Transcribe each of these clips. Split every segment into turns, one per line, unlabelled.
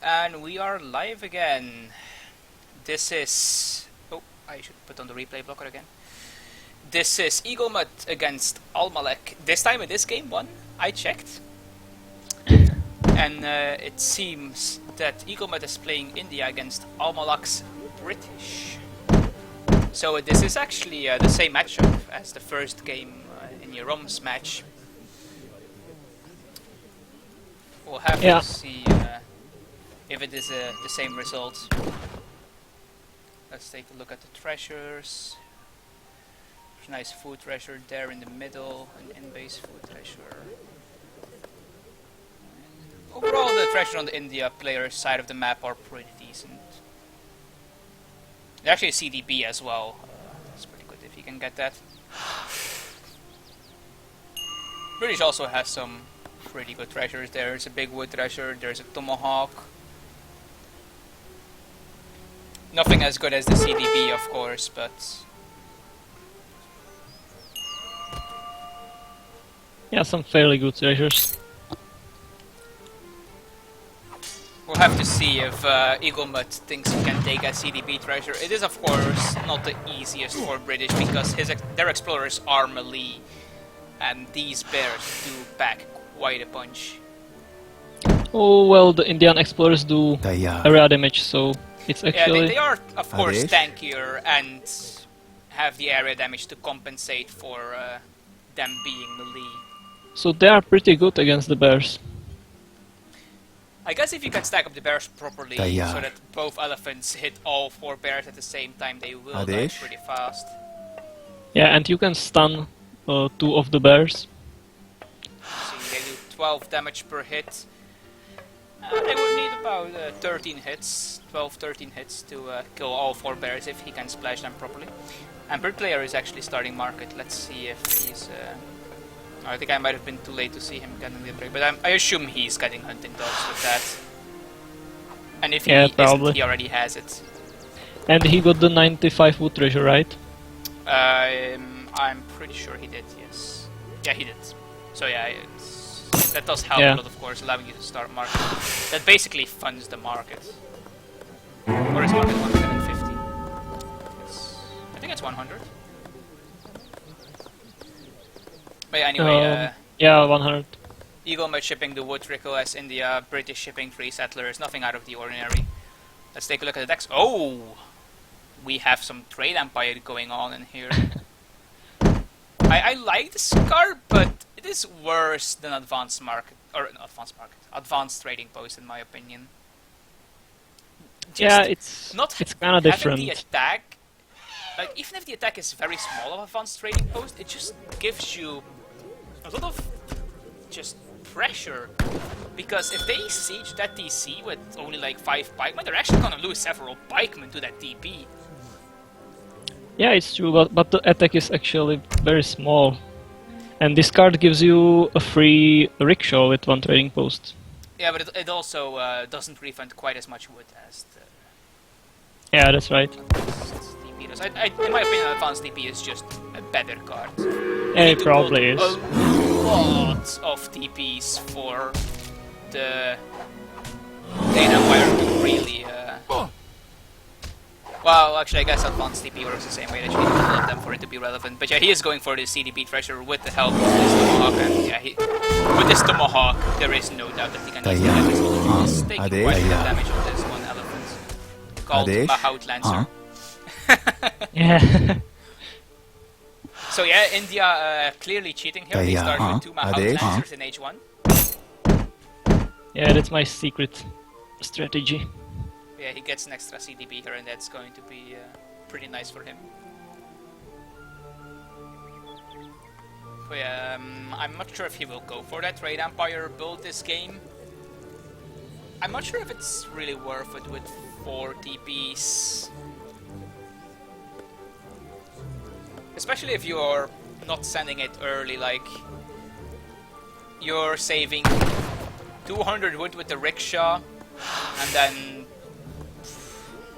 And we are live again. This is... Oh, I should put on the replay blocker again. This is Eaglemut against Almalek. This time in this game 1, I checked. And it seems that Eaglemut is playing India against Almalek's British. So this is actually the same matchup as the first game in Jerom's match. We'll have to see if it is the same result. Let's take a look at the treasures. There's a nice food treasure there in the middle, an in-base food treasure. And overall, the treasure on the India player side of the map are pretty decent. There's actually a CDB as well. It's pretty good if you can get that. British also has some pretty good treasures. There's a big wood treasure, there's a tomahawk. Nothing as good as the CDB, of course, but...
Yeah, some fairly good treasures.
We'll have to see if Eaglemut thinks he can take a CDB treasure. It is, of course, not the easiest for British, because their explorers are melee, and these bears do pack quite a punch.
Oh, well, the Indian explorers do area damage, so it's actually...
Yeah, they are, of course, tankier and have the area damage to compensate for them being melee.
So they are pretty good against the bears.
I guess if you can stack up the bears properly, so that both elephants hit all 4 bears at the same time, they will die pretty fast.
Yeah, and you can stun 2 of the bears.
See, they do 12 damage per hit. They would need about 13 hits, 12-13 hits to kill all 4 bears if he can splash them properly. And Bird player is actually starting market. Let's see if he's... I think I might have been too late to see him getting the break, but I assume he's getting hunting dogs with that. And if he isn't, he already has it.
And he got the 95 wood treasure, right?
I'm pretty sure he did, yes. Yeah, he did. So yeah, that does help a lot, of course, allowing you to start market. That basically funds the market. Or is market 150? I think it's 100. But yeah, anyway,
yeah, 100.
Eaglemut shipping the wood trickle as India, British shipping 3 settlers, nothing out of the ordinary. Let's take a look at the decks. Oh! We have some trade empire going on in here. I like this card, but it is worse than advanced market, or advanced trading post in my opinion. Just
yeah, it's kind of different.
The attack, like even if the attack is very small of advanced trading post, it just gives you a lot of just pressure. Because if they siege that DC with only like 5 pikemen, they're actually gonna lose several pikemen to that TP.
Yeah, it's true, but the attack is actually very small. And this card gives you a free rickshaw with 1 trading post.
Yeah, but it also doesn't refund quite as much wood as the...
Yeah, that's right.
DP does. In my opinion, advanced DP is just a better card.
Yeah, it probably is.
A lot of DPs for the Data Empire to really... Well, actually, I guess advanced DP works the same way. That you need to build them for it to be relevant. But yeah, he is going for the CDP treasure with the help of this tomahawk. And yeah, with this tomahawk, there is no doubt that he can easily get this one. He's taking quite a bit of damage on this one elephant. Called Mahout Lancer.
Yeah.
So yeah, India clearly cheating here. They start with 2 Mahout Lancers in H1.
Yeah, that's my secret strategy.
Yeah, he gets an extra CDB here, and that's going to be pretty nice for him. But yeah, I'm not sure if he will go for that Trade Empire build this game. I'm not sure if it's really worth it with 4 TPs. Especially if you're not sending it early, like... You're saving 200 wood with the rickshaw, and then...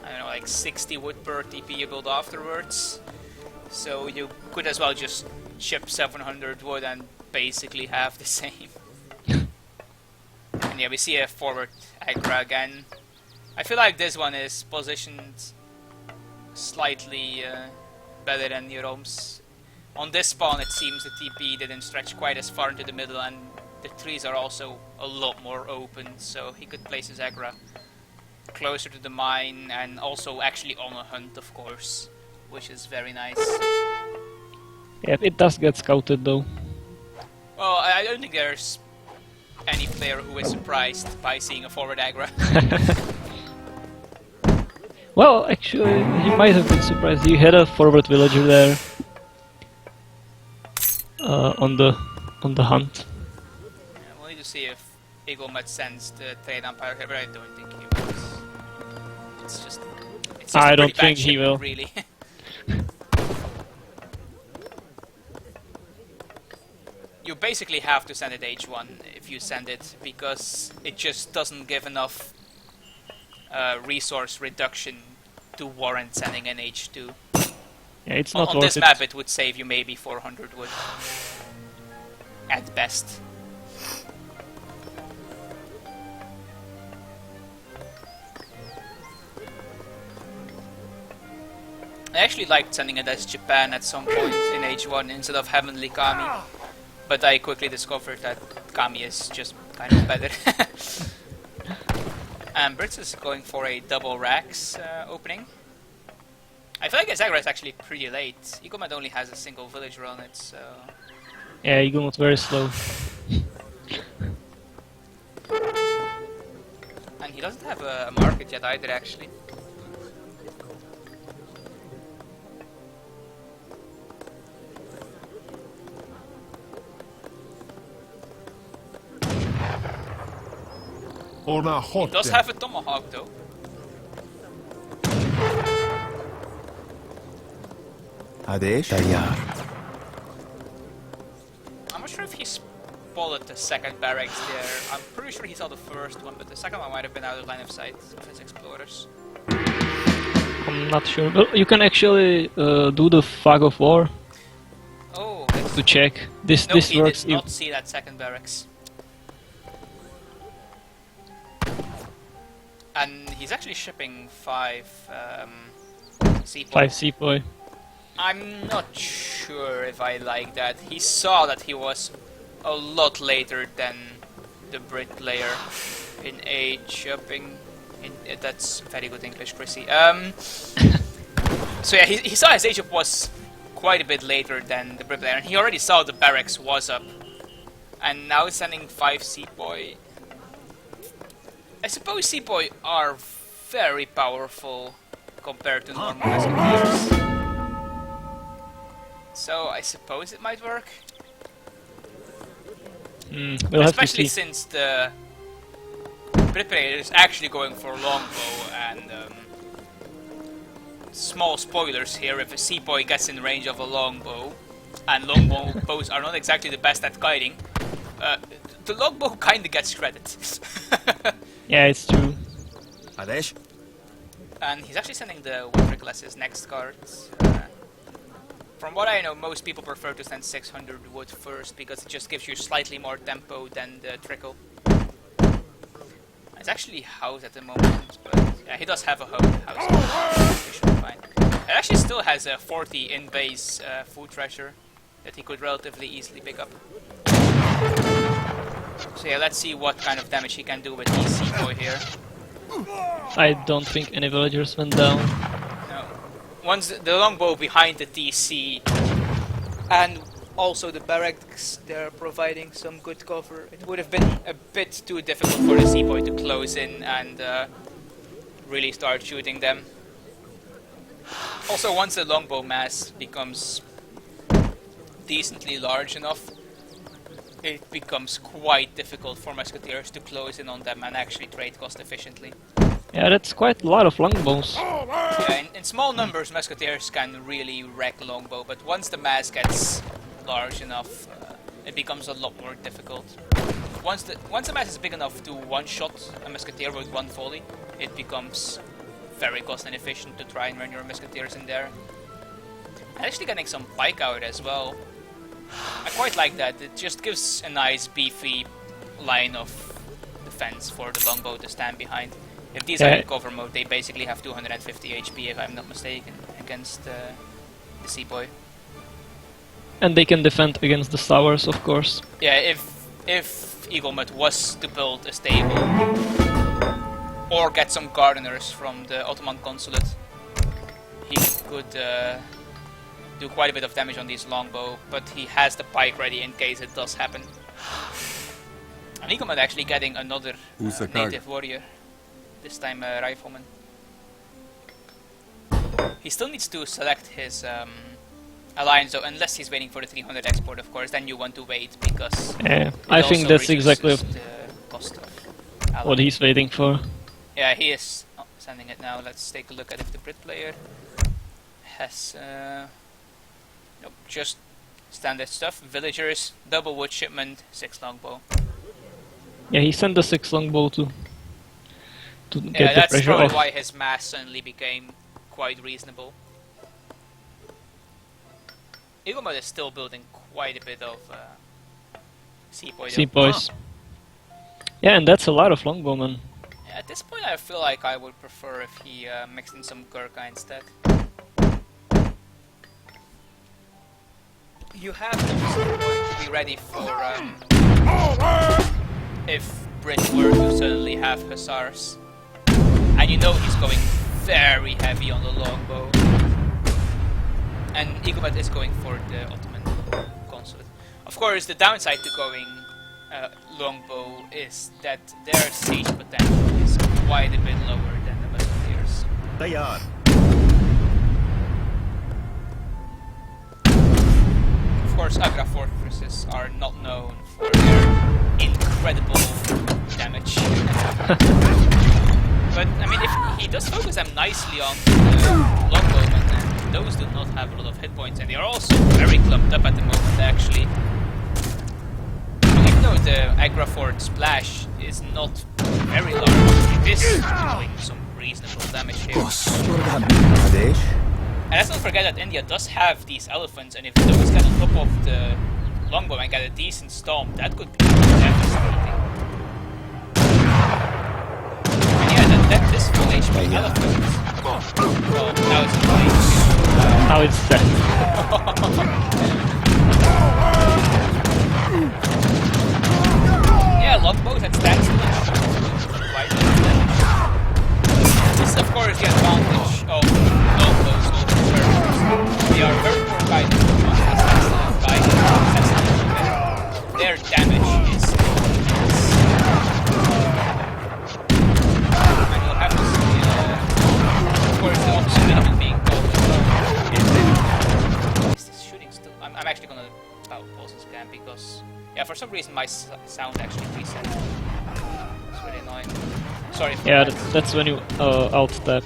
I don't know, like 60 wood per TP you build afterwards. So you could as well just ship 700 wood and basically have the same. And And yeah, we see a forward Agra again. I feel like this one is positioned slightly better than Jerome's. On this spawn it seems the TP didn't stretch quite as far into the middle, and the trees are also a lot more open, so he could place his Agra closer to the mine and also actually on a hunt, of course, which is very nice.
Yeah, it does get scouted though.
Well, I don't think there's any player who is surprised by seeing a forward Agra.
Well, actually, he might have been surprised. You had a forward villager there on the hunt.
Yeah, we'll need to see if Eaglemut sends the trade umpire here, but I don't think he will. It's just
I
a
don't
pretty
think
bad
he
ship,
will.
really. You basically have to send it H1 if you send it, because it just doesn't give enough resource reduction to warrant sending an H2.
Yeah, it's not
on
worth
this
it.
map it would save you maybe 400 wood at best. I actually liked sending it as Japan at some point in H1 instead of Heavenly Kami, but I quickly discovered that Kami is just kind of better. And Brits is going for a double racks opening. I feel like his aggro is actually pretty late. Eaglemut only has a single villager on it, so...
Yeah, Eaglemut very slow.
And he doesn't have a market yet either, actually. He does have a tomahawk though.
Adesh
I'm not sure if he spotted the second barracks there. I'm pretty sure he saw the first one, but the second one might have been out of line of sight of his explorers.
I'm not sure. Well, you can actually do the fog of war
Oh,
to check. This
no,
this
he
works.
did not see that second barracks. And he's actually shipping 5 seapoy.
5 seapoy.
I'm not sure if I like that. He saw that he was a lot later than the Brit player in age shipping. That's very good English, Chrissy. So yeah, he saw his age up was quite a bit later than the Brit player, and he already saw the barracks was up. And now sending 5 seapoy. I suppose seapoy are very powerful compared to normal musketeers. So I suppose it might work.
We'll have to
Especially
see.
since the Brit player is actually going for longbow, and small spoilers here, if a seapoy gets in range of a longbow, and longbow bows are not exactly the best at kiting, the longbow kinda gets credit.
Yeah, it's true.
Adesh
And he's actually sending the Winter as his next card. From what I know, most people prefer to send 600 wood first because it just gives you slightly more tempo than the trickle. It's actually house at the moment, but yeah, he does have a house. He should be fine. It actually still has a 40 in-base food treasure that he could relatively easily pick up. So yeah, let's see what kind of damage he can do with the seapoy here.
I don't think any villagers went down.
No. Once the longbow behind the TC and also the barracks, they're providing some good cover. It would have been a bit too difficult for the seapoy to close in and really start shooting them. Also, once the longbow mass becomes decently large enough, it becomes quite difficult for musketeers to close in on them and actually trade cost efficiently.
Yeah, that's quite a lot of longbows.
Yeah, in small numbers, musketeers can really wreck longbow, but once the mass gets large enough, it becomes a lot more difficult. Once the mass is big enough to one-shot a musketeer with one volley, it becomes very cost inefficient to try and run your musketeers in there. And actually getting some pike out as well. I quite like that. It just gives a nice beefy line of defense for the longbow to stand behind. If these
Yeah.
are in cover mode, they basically have 250 HP, if I'm not mistaken, against the Seaboy.
And they can defend against the towers, of course.
Yeah, if Eaglemut was to build a stable or get some gardeners from the Ottoman consulate, he could do quite a bit of damage on these longbow, but he has the pike ready in case it does happen. And Eaglemut actually getting another native warrior, this time a rifleman. He still needs to select his alliance though, unless he's waiting for the 300 export, of course, then you want to wait, because
Yeah,
it
I think
also
that's exactly
reduces the cost of allies.
what he's waiting for.
Yeah, he is sending it now. Let's take a look at if the Brit player has nope, just standard stuff. Villagers, double wood shipment, 6 longbow.
Yeah, he sent the 6 longbow to
Yeah,
get the
that's
pressure
probably
off.
why his mass suddenly became quite reasonable. Eaglemut is still building quite a bit of Seaboy.
Seaboys. Yeah, and that's a lot of longbowmen.
At this point, I feel like I would prefer if he mixed in some Gurkha instead. You have to be ready for if Brit were to suddenly have Hussars. And you know he's going very heavy on the longbow. And Eaglemut is going for the Ottoman consulate. Of course, the downside to going longbow is that their siege potential is quite a bit lower than the Musketeers.
They are.
Of course, Agra fortresses are not known for their incredible damage. But I mean, if he does focus them nicely on the longbowmen, and those do not have a lot of hit points, and they are also very clumped up at the moment, actually. Even though the Agra fort splash is not very large, it is doing some reasonable damage here.
Adesh?
And let's not forget that India does have these elephants, and if those get on top of the longbow and get a decent stomp, that could be devastating. And yeah, that this full HP elephant. Well, now it's dying.
Now it's dead.
Yeah, longbows at standstill. Quite a bit of damage. This is, of course, the advantage of longbows over Sherpers. They are very poor guidance by their damage is immense. And you'll have to see, of course, the opposite element being called as well. Is this shooting still? I'm actually gonna pause this again because, yeah, for some reason my sound actually reset. It's really annoying. Sorry for
Yeah,
that.
that's when you out-tap.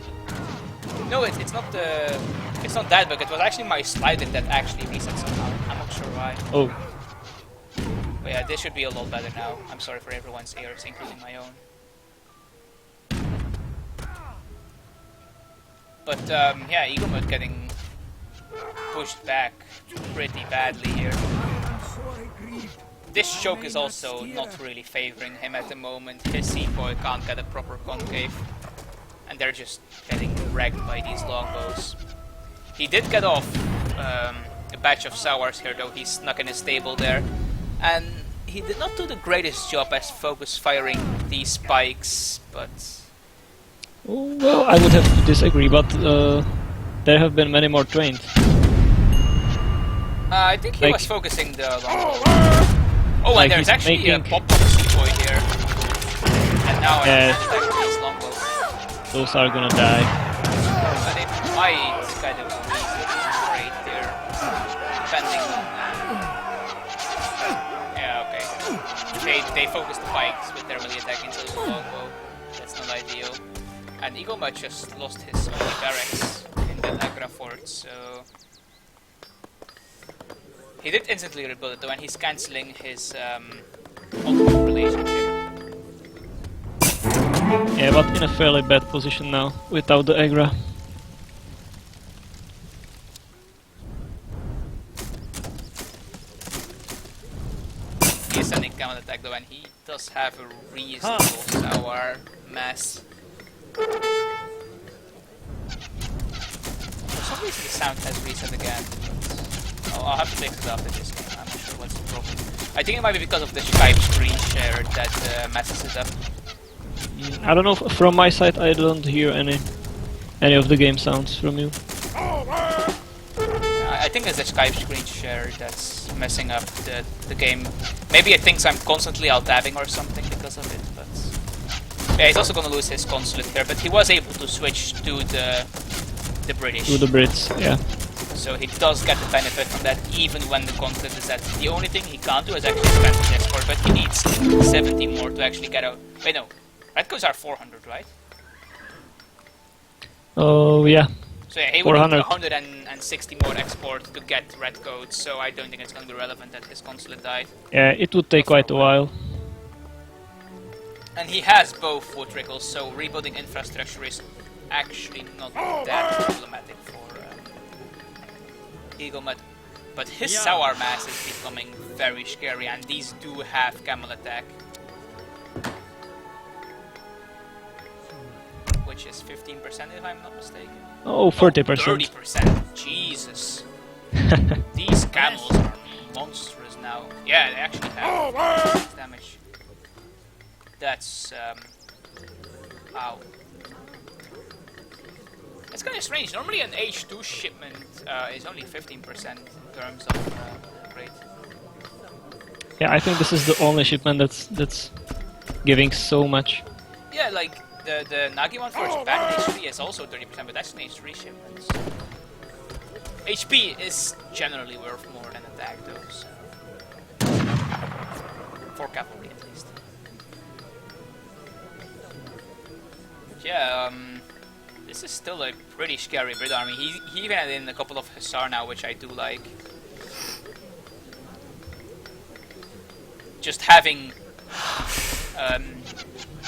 No, it's not the. It's not that bug. It was actually my slider that actually reset somehow. I'm not sure why.
Oh,
But yeah, this should be a lot better now. I'm sorry for everyone's ears, including my own. But yeah, Eaglemut getting pushed back pretty badly here. This choke is also not really favoring him at the moment. His Seaboy can't get a proper concave, and they're just getting wrecked by these longbows. He did get off a batch of Sowars here, though. He snuck in his stable there, and he did not do the greatest job as focus firing these spikes, but
well, I would have to disagree, but there have been many more trained.
I think he
Like-
was focusing the longbow. Oh,
Like
and there's
he's
actually
making-
a pop-up Seaboy here, and now
Yeah.
I attack these longbows.
Those are gonna die.
But it might kind of great here, depending on. Yeah, okay. They focus the pikes with their melee attack into the longbow. That's not ideal. And Eaglemut just lost his only barracks in that Agra fort, so he did instantly rebuild it though, and he's cancelling his Ottoman relationship.
Yeah, but in a fairly bad position now, without the Agra.
He is sending counter attack though, and he does does have a reasonable sour mass. For some reason the sound has reset again. Oh, I'll have to fix it after this game. I'm not sure what's the problem. I think it might be because of the Skype screen share that messes it up.
I don't know. From my side, I don't hear any of the game sounds from you.
I think it's the Skype screen share that's messing up the game. Maybe it thinks I'm constantly alt-tabbing or something because of it, but... Yeah, he's also gonna lose his consulate here, but he was able to switch to the British.
To the Brits, yeah.
So he does get the benefit from that even when the consulate is at. The only thing he can't do is actually spend the export, but he needs 70 more to actually get out. Wait, no. Red codes are 400, right?
Oh, yeah.
So yeah, he would need 160 more export to get red codes, so I don't think it's going to be relevant that his consulate died.
Yeah, it would take quite a while.
And he has both foot trickles, so rebuilding infrastructure is actually not that problematic for Eaglemut. But his sour mass is becoming very scary, and these do have camel attack. Which is 15% if I'm not mistaken.
Oh, 30%.
30%, Jesus. These camels are monstrous now. Yeah, they actually have 6 damage. That's, wow. It's kind of strange. Normally an H2 shipment is only 15% in terms of rate.
Yeah, I think this is the only shipment that's giving so much.
Yeah, like the Nagi one for Japan HP is also 30%, but that's an H3 shipment. So. HP is generally worth more than attack though, so. For cavalry at least. But yeah, this is still a pretty scary Brit army. He even had in a couple of Hussar now, which I do like. Just having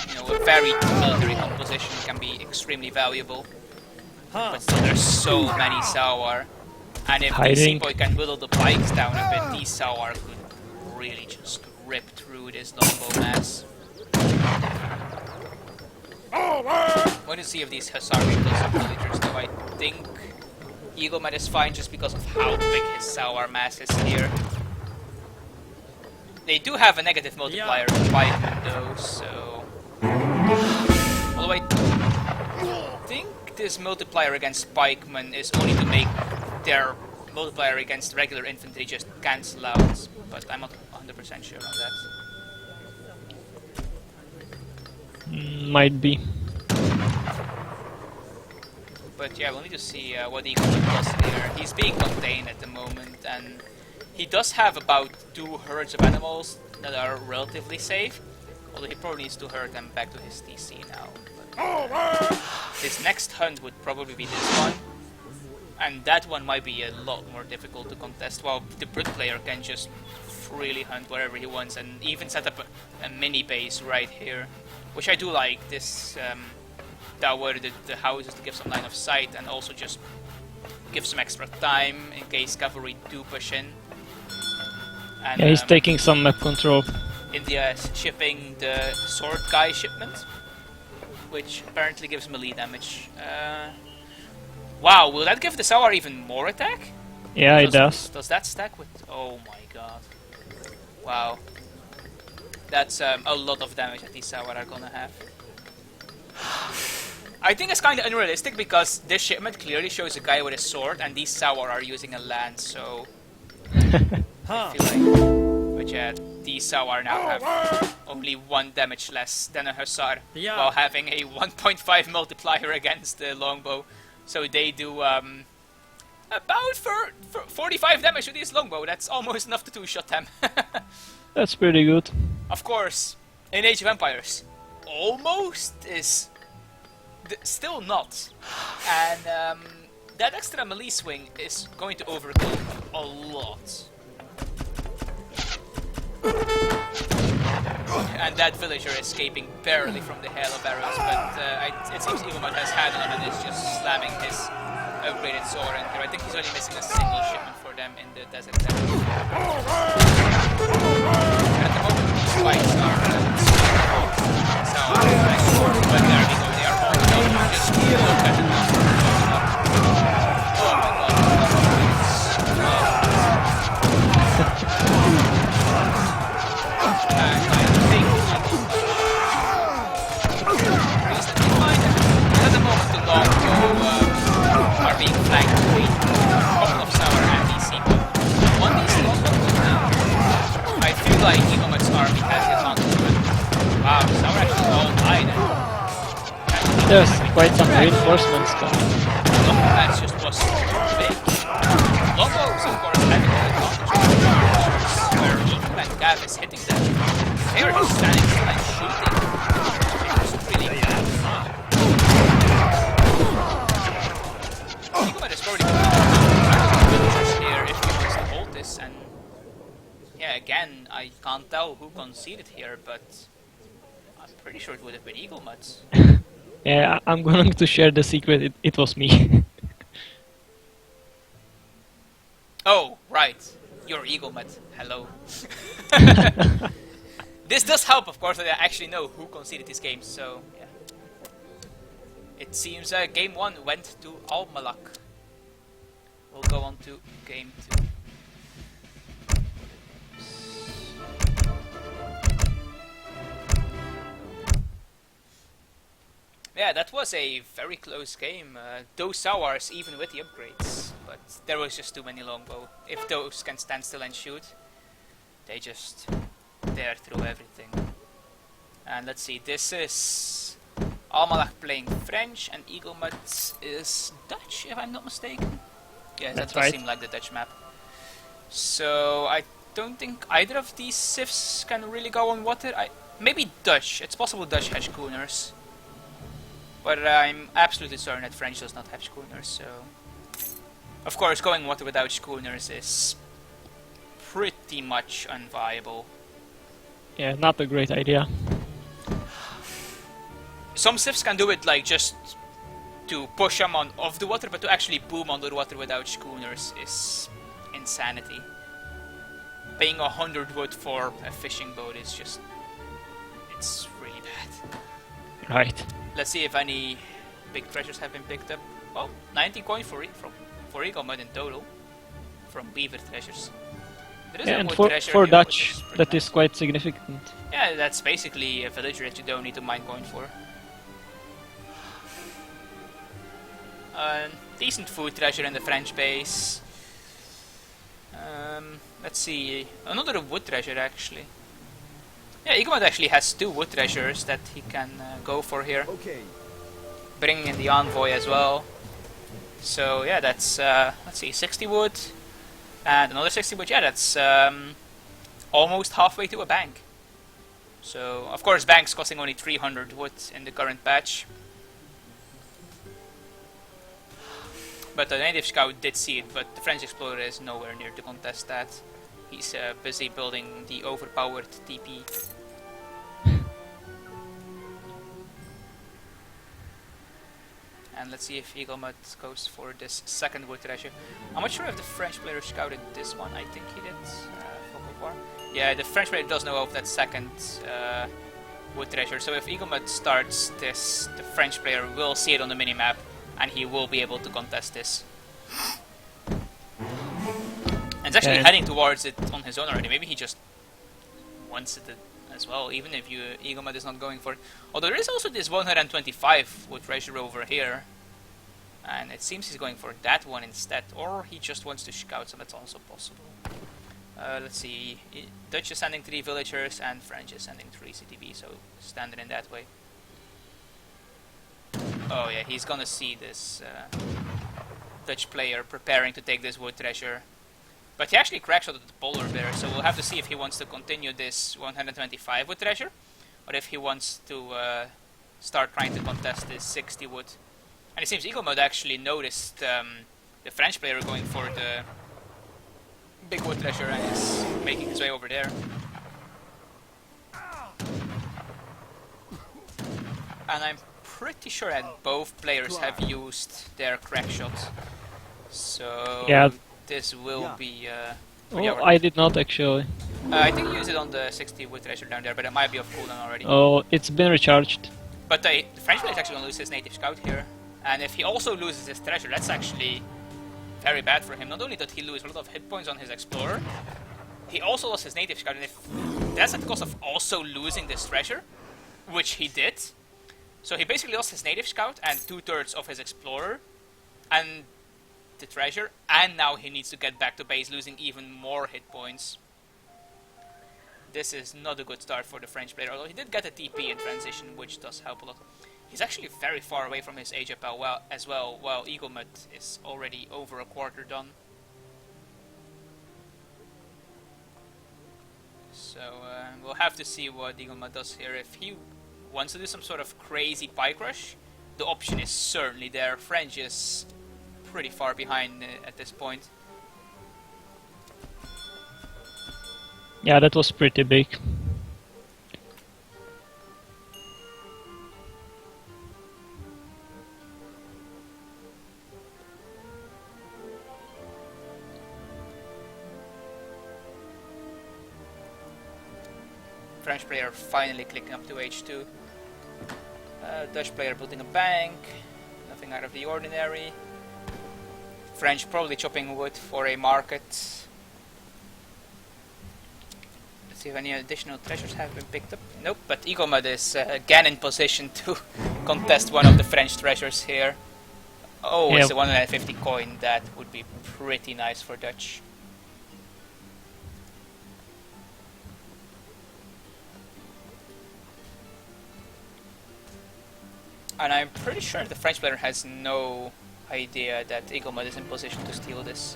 you know, a varied military composition can be extremely valuable. But still, there's so many Sawar. And if the Sepoy can whittle the pikes down a bit, these Sawar could really just rip through this longbow mass. Want to see if these Hussar can kill some villagers, though I think Eaglemut is fine just because of how big his Sawar mass is here. They do have a negative multiplier to pikemen though, so... Although I think this multiplier against pikemen is only to make their multiplier against regular infantry just cancel out, but I'm not 100% sure on that.
Might be.
But yeah, we'll need to see what Eaglemut does here. He's being contained at the moment, and he does have about 2 herds of animals that are relatively safe, although he probably needs to herd them back to his TC now. But, his next hunt would probably be this one, and that one might be a lot more difficult to contest, while the Brit player can just freely hunt wherever he wants and even set up a mini base right here, which I do like. This tower, the houses to give some line of sight and also just give some extra time in case cavalry do push in. And,
yeah, he's taking some map control.
India is shipping the sword guy shipment, which apparently gives melee damage. Wow, will that give the Sawar even more attack?
Yeah, it does.
Does that stack with... Oh my god. Wow. That's a lot of damage that these Sawar are gonna have. I think it's kind of unrealistic because this shipment clearly shows a guy with a sword and these Sawar are using a lance, so... I feel like... But yeah, these Sawar now have only 1 damage less than a Hussar, while having a 1.5 multiplier against the longbow. So they do about 45 damage with this longbow. That's almost enough to 2-shot them.
That's pretty good.
Of course, in Age of Empires, almost is still not. And that extra melee swing is going to overkill a lot. And that villager escaping barely from the hail of arrows, but it seems Eaglemut has had him and is just slamming his upgraded sword in here. I think he's only missing a single shipment for them in the desert. And at the moment, these fights are
There's quite some reinforcements coming.
That just was big. Longbows, of course, having the advantage where Eaglemut and Gav is hitting them. They are just standing still and shooting. It's really bad. Eaglemut is probably here if he wants to hold this, and yeah, again, I can't tell who conceded here, but I'm pretty sure it would have been Eaglemut.
Yeah, I'm going to share the secret. It was me.
Oh, right. You're Eaglemut. Hello. This does help, of course, that I actually know who conceded these games, so yeah. It seems game 1 went to almalek. We'll go on to game 2. Yeah, that was a very close game. Those Sawars, even with the upgrades, but there was just too many longbow. If those can stand still and shoot, they just tear through everything. And let's see, this is almalek playing French, and Eaglemut is Dutch, if I'm not mistaken. Yeah, that does seem like the Dutch map. So I don't think either of these civs can really go on water. Maybe Dutch. It's possible Dutch has schooners. But I'm absolutely certain that French does not have schooners, so... Of course, going water without schooners is pretty much unviable.
Yeah, not a great idea.
Some civs can do it like just to push them on off the water, but to actually boom on the water without schooners is insanity. Paying 100 wood for a fishing boat is just... it's really bad.
Right.
Let's see if any big treasures have been picked up. Oh, 90 coins for Eaglemut in total from beaver treasures. There is a
and
wood
for
treasure
Dutch,
here,
that
nice.
is quite significant.
Yeah, that's basically a villager that you don't need to mine coin for. Decent food treasure in the French base. Let's see, another wood treasure actually. Yeah, Eaglemut actually has 2 wood treasures that he can go for here.
Okay.
Bringing in the envoy as well. So yeah, that's let's see, 60 wood and another 60 wood. Yeah, that's almost halfway to a bank. So of course, banks costing only 300 wood in the current patch. But the native scout did see it, but the French explorer is nowhere near to contest that. He's busy building the overpowered TP. And let's see if Eaglemut goes for this second wood treasure. I'm not sure if the French player scouted this one. I think he did. Yeah, the French player does know of that second wood treasure. So if Eaglemut starts this, the French player will see it on the minimap, and he will be able to contest this. And he's actually heading towards it on his own already. Maybe he just wants it as well, even if Eaglemut is not going for it. Although there is also this 125 wood treasure over here. And it seems he's going for that one instead. Or he just wants to scout, so that's also possible. Let's see. Dutch is sending 3 villagers and French is sending 3 CTV, so standard in that way. Oh yeah, he's gonna see this Dutch player preparing to take this wood treasure. But he actually crackshot at the polar bear, so we'll have to see if he wants to continue this 125 wood treasure, or if he wants to start trying to contest this 60 wood. And it seems Eaglemut actually noticed the French player going for the big wood treasure and is making his way over there. And I'm pretty sure that both players have used their crack shot. So
yeah,
this will be...
oh, I did not actually.
I think you use it on the 60 wood treasure down there, but it might be off cooldown already.
Oh, it's been recharged.
But the French player is actually going to lose his native scout here. And if he also loses his treasure, that's actually very bad for him. Not only did he lose a lot of hit points on his explorer, he also lost his native scout. And if that's at the cost of also losing this treasure, which he did. So he basically lost his native scout and 2/3 of his explorer and the treasure, and now he needs to get back to base, losing even more hit points. This is not a good start for the French player, although he did get a TP in transition, which does help a lot. He's actually very far away from his age up as well, while Eaglemut is already over a quarter done. So we'll have to see what Eaglemut does here. If he wants to do some sort of crazy pike rush, the option is certainly there. French is pretty far behind at this point.
Yeah, that was pretty big.
French player finally clicking up to H2. Dutch player building a bank. Nothing out of the ordinary. French probably chopping wood for a market. Let's see if any additional treasures have been picked up. Nope, but Eaglemut is again in position to contest one of the French treasures here. Oh,
yeah.
It's a 150 coin. That would be pretty nice for Dutch. And I'm pretty sure the French player has no idea that Eaglemut is in position to steal this.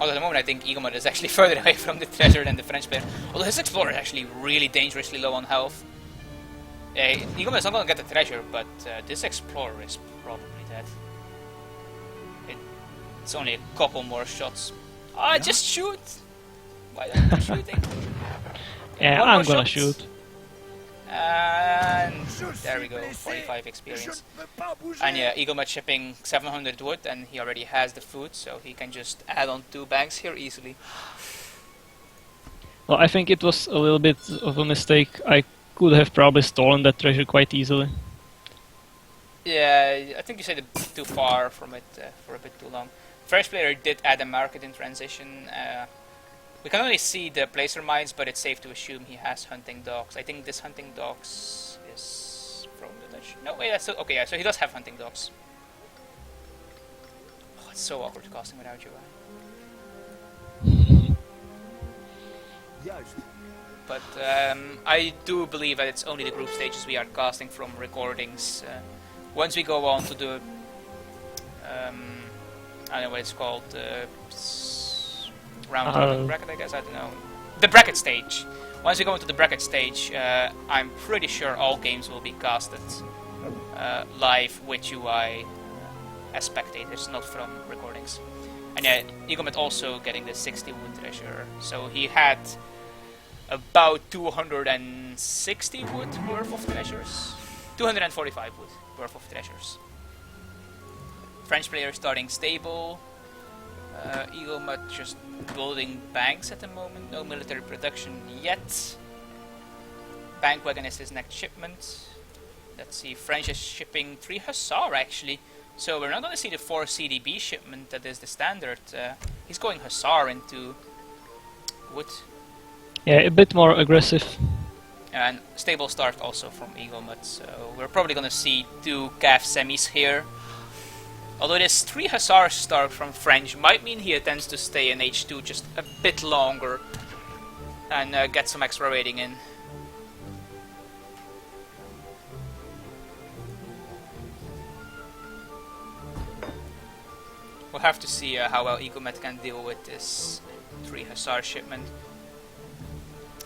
Although at the moment I think Eaglemut is actually further away from the treasure than the French player. Although his explorer is actually really dangerously low on health. Eaglemut is not going to get the treasure, but this explorer is probably dead. It's only a couple more shots. Ah, just shoot! Why aren't you shooting?
Yeah,
One
I'm
more
gonna
shot.
shoot.
And there we go, 45 experience. And yeah, Eaglemut shipping 700 wood, and he already has the food, so he can just add on 2 banks here easily.
Well, I think it was a little bit of a mistake. I could have probably stolen that treasure quite easily.
Yeah, I think you said a bit too far from it for a bit too long. First player did add a market in transition. We can only see the placer mines, but it's safe to assume he has hunting dogs. I think this hunting dogs is from the Dutch. No, wait, that's okay. Yeah, so he does have hunting dogs. Oh, it's so awkward casting without you. But I do believe that it's only the group stages we are casting from recordings. Once we go on to the I don't know what it's called, round robin bracket, I guess, I don't know. The bracket stage. Once we go into the bracket stage, I'm pretty sure all games will be casted live with UI as spectators, not from recordings. And yeah, Eaglemut also getting the 60 wood treasure. So he had about 260 wood worth of treasures. 245 wood worth of treasures. French player starting stable. Eaglemut just building banks at the moment. No military production yet. Bankwagon is his next shipment. Let's see, French is shipping 3 Hussar actually. So we're not going to see the 4 CDB shipment that is the standard. He's going Hussar into wood.
Yeah, a bit more aggressive.
And stable start also from Eaglemut. So we're probably going to see 2 Cav semis here. Although this 3 Hussar start from French might mean he intends to stay in H2 just a bit longer and get some extra rating in. We'll have to see how well Eaglemut can deal with this 3 Hussar shipment.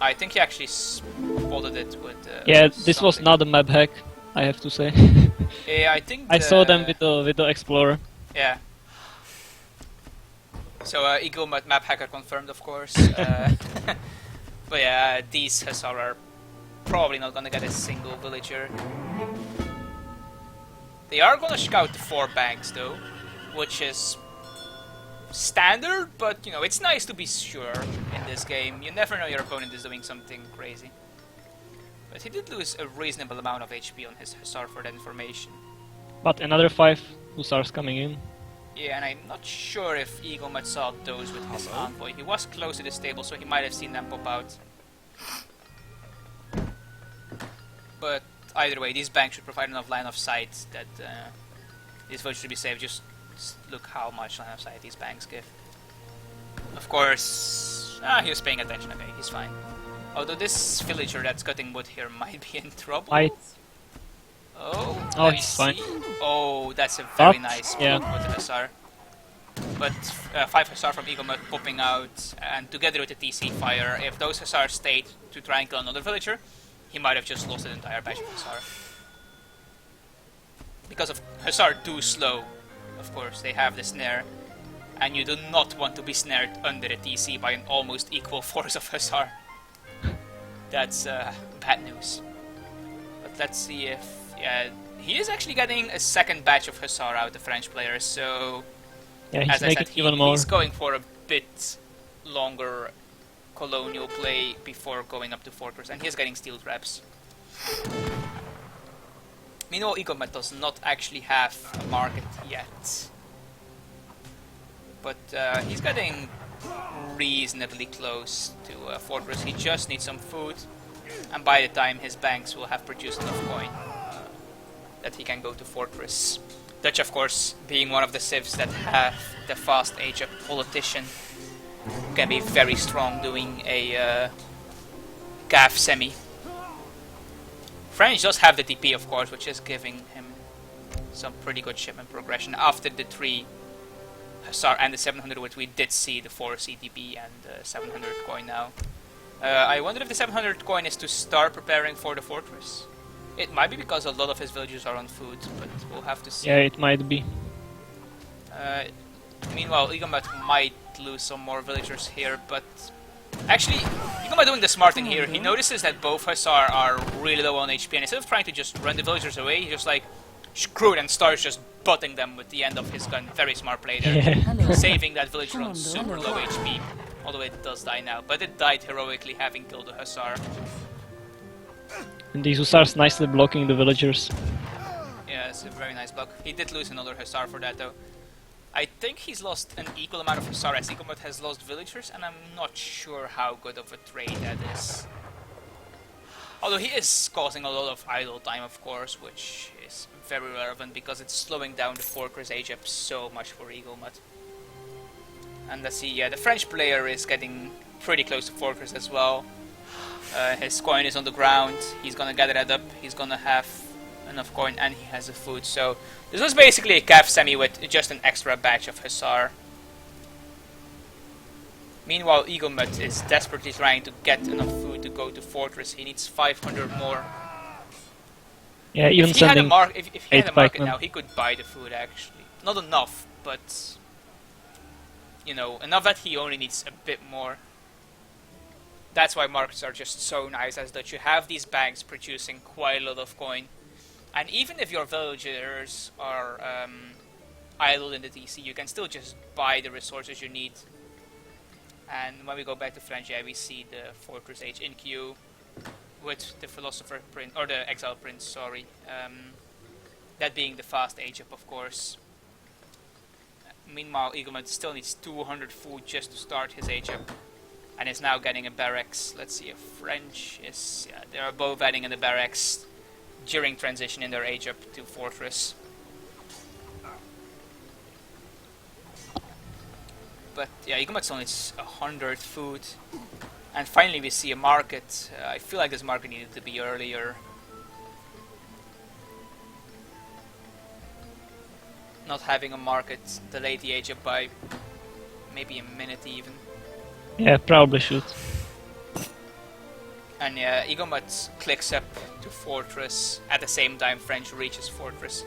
I think he actually spotted it with
yeah, this was
something.
not a map hack, I have to say.
Yeah, I think
I saw them with the Explorer.
Yeah. So Eaglemut map hacker confirmed, of course. But yeah, these Hussar are probably not gonna get a single villager. They are gonna scout the 4 banks though, which is standard, but you know, it's nice to be sure in this game. You never know your opponent is doing something crazy. But he did lose a reasonable amount of HP on his Hussar for that information.
But another 5 Hussars coming in.
Yeah, and I'm not sure if Eaglemut saw those with his envoy. He was close to the stable, so he might have seen them pop out. But either way, these banks should provide enough line of sight that these votes should be safe. Just look how much line of sight these banks give. Of course... he was paying attention, okay, he's fine. Although this villager that's cutting wood here might be in trouble.
Fight.
Oh,
Oh,
I
he's
see.
fine.
Oh, that's a very
But,
nice poke
yeah.
with the Hussar. But 5 Hussar from Eaglemut popping out, and together with the TC fire, if those Hussars stayed to try and kill another villager, he might have just lost an entire batch of Hussar. Because of Hussar too slow, of course, they have the snare, and you do not want to be snared under a TC by an almost equal force of Hussar. That's bad news. But let's see if... he is actually getting a second batch of Hussar out, the French player, so...
Yeah, he's
As I
making
said,
even more.
he's going for a bit longer colonial play before going up to Fortress, and he's getting steel traps. Meanwhile, Eaglemut does not actually have a market yet. But he's getting reasonably close to Fortress. He just needs some food, and by the time his banks will have produced enough coin that he can go to Fortress. Dutch, of course, being one of the civs that have the fast age-up politician, can be very strong doing a Gav semi. French does have the DP, of course, which is giving him some pretty good shipment progression after the 3 Hussar and the 700, which we did see the 4 CDB and the 700 coin now. I wonder if the 700 coin is to start preparing for the Fortress. It might be because a lot of his villagers are on food, but we'll have to see.
Yeah, it might be.
Meanwhile, Eaglemut might lose some more villagers here, but... Actually, Eaglemut doing the smart thing here. He notices that both Hussar are really low on HP, and instead of trying to just run the villagers away, he just like, screw it, and starts just butting them with the end of his gun. Very smart play there.
Yeah.
Saving that villager on super low HP. Although it does die now, but it died heroically having killed the Hussar.
And these Hussars nicely blocking the villagers.
Yeah, it's a very nice block. He did lose another Hussar for that though. I think he's lost an equal amount of Hussar as Eaglemut has lost villagers, and I'm not sure how good of a trade that is. Although he is causing a lot of idle time, of course, which is very relevant because it's slowing down the Fortress age up so much for Eaglemut. And let's see, yeah, the French player is getting pretty close to Fortress as well. His coin is on the ground, he's gonna gather that up, he's gonna have enough coin, and he has the food. So this was basically a Cav semi with just an extra batch of Hussar. Meanwhile, Eaglemut is desperately trying to get enough food to go to Fortress. He needs 500 more.
Yeah, even
If he had a,
sending
if he had a market
pikemen.
now, he could buy the food actually. Not enough, but... You know, enough that he only needs a bit more. That's why markets are just so nice, as that you have these banks producing quite a lot of coin. And even if your villagers are idle in the DC, you can still just buy the resources you need. And when we go back to French, yeah, we see the Fortress Age in queue with the Philosopher Prince, or the Exile Prince, sorry. That being the fast age up, of course. Meanwhile, Eaglemut still needs 200 food just to start his age up. And is now getting a barracks. Let's see if French is... Yeah, they are both adding in the barracks during transition in their age up to Fortress. But yeah, Eaglemut still needs 100 food. And finally we see a market. I feel like this market needed to be earlier. Not having a market delayed the age up by maybe a minute even.
Yeah, probably should.
And yeah, Eaglemut clicks up to Fortress at the same time French reaches Fortress.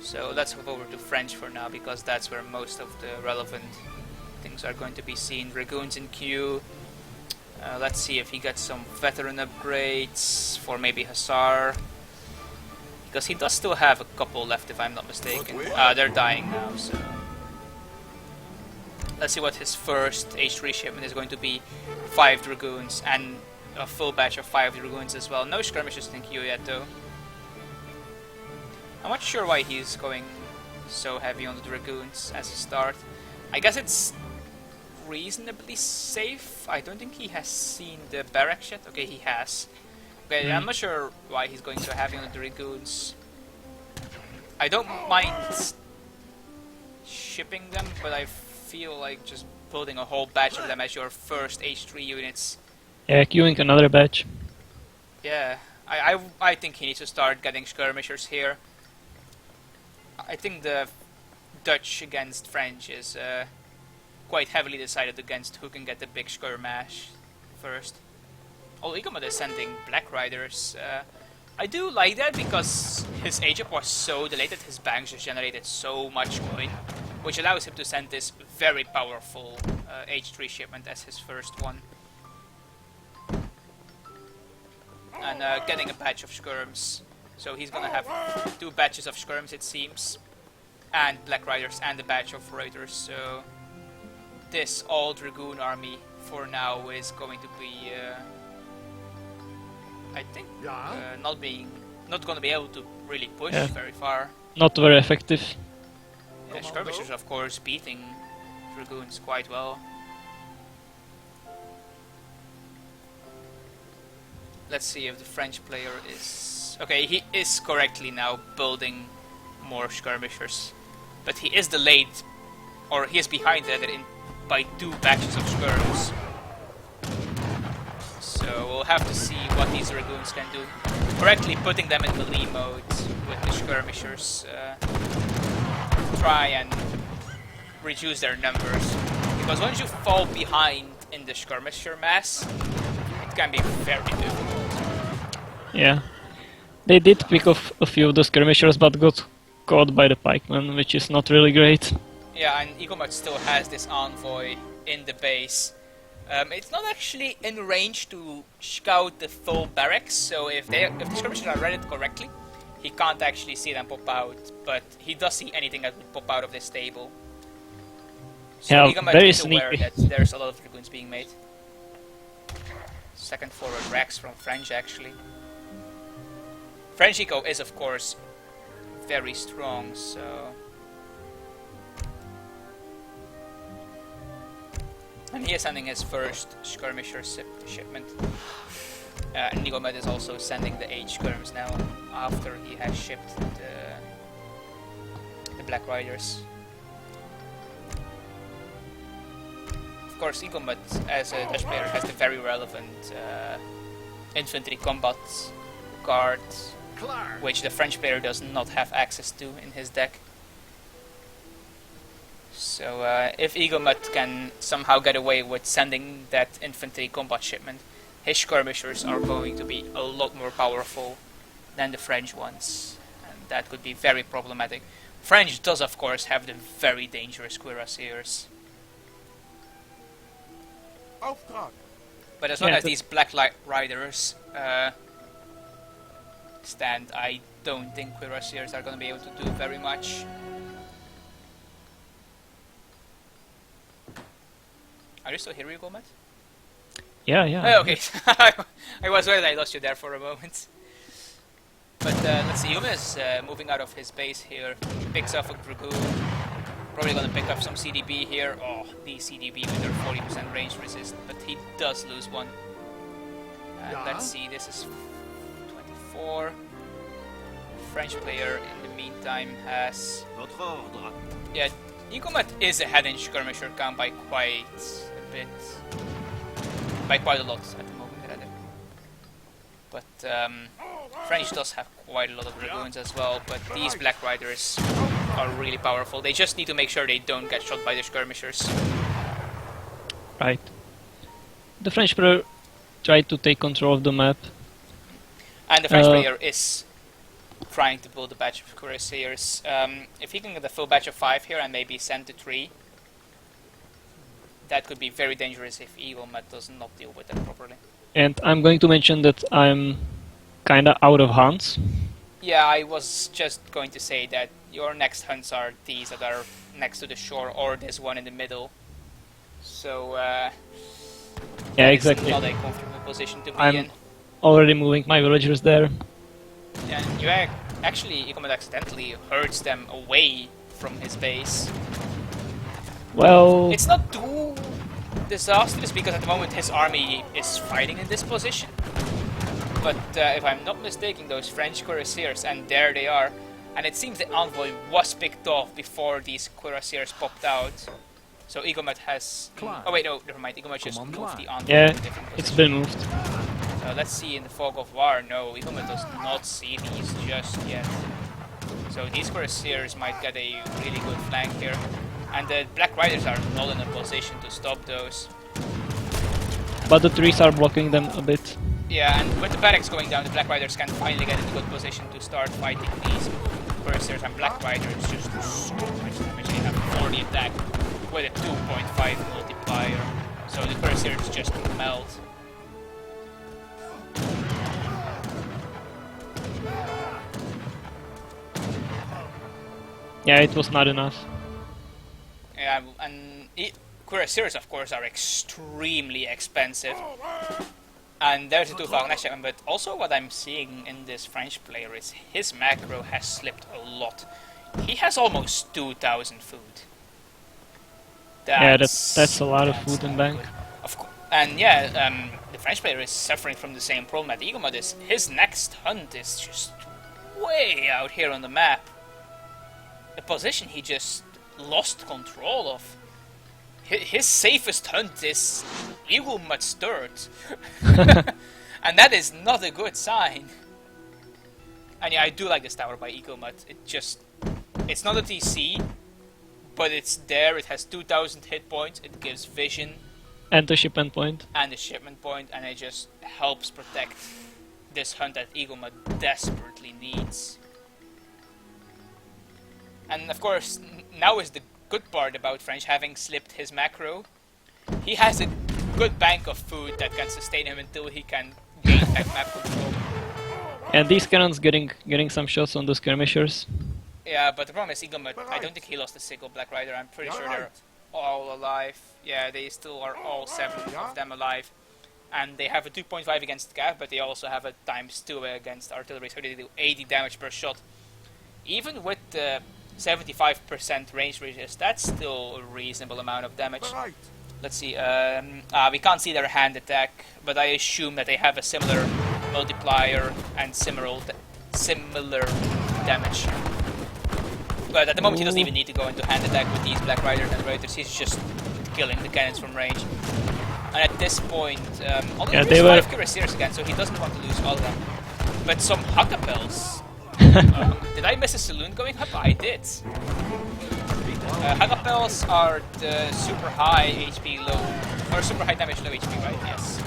So let's move over to French for now, because that's where most of the relevant things are going to be seen. Dragoons in queue. Let's see if he gets some veteran upgrades for maybe Hussar. Because he does still have a couple left if I'm not mistaken. They're dying now, so... Let's see what his first H3 shipment is going to be. 5 Dragoons and a full batch of 5 Dragoons as well. No skirmishes in queue yet though. I'm not sure why he's going so heavy on the Dragoons as a start. I guess it's reasonably safe. I don't think he has seen the barracks yet. Okay, he has. Okay, I'm not sure why he's going so heavy on the Dragoons. I don't mind shipping them, but I feel like just building a whole batch of them as your first H3 units.
Yeah, queuing another batch.
Yeah, I think he needs to start getting skirmishers here. I think the Dutch against French is quite heavily decided against who can get the big skirmish first. Oh, Eaglemut is sending Black Riders. I do like that because his age up was so delayed that his banks just generated so much coin, which allows him to send this very powerful H3 shipment as his first one. And getting a batch of skirms. So he's gonna have 2 batches of skirms, it seems, and Black Riders and a batch of Reuters. So this all Dragoon army for now is going to be, I think, not gonna be able to really push very far.
Not very effective.
Yeah, skirmishers, of course, beating Dragoons quite well. Let's see if the French player is... Okay, he is correctly now building more skirmishers. But he is delayed, or he is behind by 2 batches of skirms. So we'll have to see what these Dragoons can do. Correctly putting them in melee mode with the skirmishers. Try and reduce their numbers. Because once you fall behind in the skirmisher mass, it can be very difficult.
Yeah. They did pick off a few of the skirmishers, but got caught by the pikemen, which is not really great.
Yeah, and Eaglemut still has this envoy in the base. It's not actually in range to scout the full barracks, so if the skirmishers are read correctly, he can't actually see them pop out, but he does see anything that would pop out of this table. So
Yeah,
Eaglemut
very
is aware
sneaky.
that there's a lot of Dragoons being made. Second forward Rex from French, actually. French eco is, of course, very strong, so... And he is sending his first skirmisher shipment. And Eaglemut is also sending the H skirms now, after he has shipped the Black Riders. Of course, Eaglemut, as a Dutch player, has the very relevant infantry combat card, which the French player does not have access to in his deck. So if Eaglemut can somehow get away with sending that infantry combat shipment, his skirmishers are going to be a lot more powerful than the French ones, and that could be very problematic. French does, of course, have the very dangerous cuirassiers. But as long as these Black Riders stand, I don't think cuirassiers are going to be able to do very much. Are you still here, Eaglemut?
Yeah, yeah.
Oh, okay. I was worried I lost you there for a moment. But let's see, Yuma is moving out of his base here. Picks up a Dragoon. Probably gonna pick up some CDB here. Oh, these CDB with their 40% range resist, but he does lose one. And let's see, this is 24. French player in the meantime has... Yeah, Eaglemut is ahead in skirmisher count by quite a bit. By quite a lot at the moment, rather. But French does have quite a lot of Dragoons as well, but these Black Riders are really powerful. They just need to make sure they don't get shot by the skirmishers.
Right. The French player tried to take control of the map.
And the French player is trying to build a batch of cuirassiers. If he can get a full batch of 5 here and maybe send to 3, that could be very dangerous if Eaglemut does not deal with that properly.
And I'm going to mention that I'm kinda out of hunts.
Yeah, I was just going to say that your next hunts are these that are next to the shore, or this one in the middle. So,
yeah, exactly.
It's not a comfortable position to be
I'm
in.
already moving my villagers there.
And you actually, Eaglemut accidentally herds them away from his base.
Well...
It's not too disastrous because at the moment his army is fighting in this position. But if I'm not mistaken, those French cuirassiers, and there they are, and it seems the envoy was picked off before these cuirassiers popped out. So Eaglemut has...
Climb.
Oh wait, no, never mind. Eaglemut just
Come on,
moved the
climb.
envoy
Yeah,
to a different
it's
position.
been moved.
So let's see in the fog of war. No, Eaglemut does not see these just yet. So these Cuirassiers might get a really good flank here. And the Black Riders are not in a position to stop those.
But the trees are blocking them a bit.
Yeah, and with the barracks going down, the Black Riders can finally get in a good position to start fighting these Cuirassiers. And Black Riders just do so much damage. They have 40 attack with a 2.5 multiplier. So the Cuirassiers just melt.
Yeah, it was not enough.
Yeah, and Cuirassiers, of course, are extremely expensive. And there's a 2,000 action, but also what I'm seeing in this French player is his macro has slipped a lot. He has almost 2,000 food.
Yeah, that's a lot of food in bank.
Good. Of course, and yeah, the French player is suffering from the same problem that Eaglemut is. His next hunt is just way out here on the map. A position he just lost control of. His safest hunt is Eaglemut's third. And that is not a good sign. And yeah, I do like this tower by Eaglemut. It's not a TC, but it's there. It has 2,000 hit points. It gives vision
And the shipment point.
and a shipment point, and it just helps protect this hunt that Eaglemut desperately needs. And of course, now is the good part about French having slipped his macro. He has a good bank of food that can sustain him until he can gain back map control.
And these cannons getting some shots on the skirmishers.
Yeah, but the problem is Eaglemut, I don't think he lost a single Black Rider. I'm pretty sure they're all alive. Yeah, they still are all 7 of them alive. And they have a 2.5 against Cav, but they also have a ×2 against artillery, so they do 80 damage per shot. Even with the 75% range resist, that's still a reasonable amount of damage. Let's see, we can't see their hand attack, but I assume that they have a similar multiplier and similar damage. But at the moment he doesn't even need to go into hand attack with these Black Riders and Raiders, he's just killing the cannons from range. And at this point, although
Yeah,
he
they
used 5
were-
Cuirassiers again, so he doesn't want to lose all of them. But some Huckapels. Did I miss a saloon going up? I did. Huckapels are the super high HP low, or super high damage low HP, right? Yes.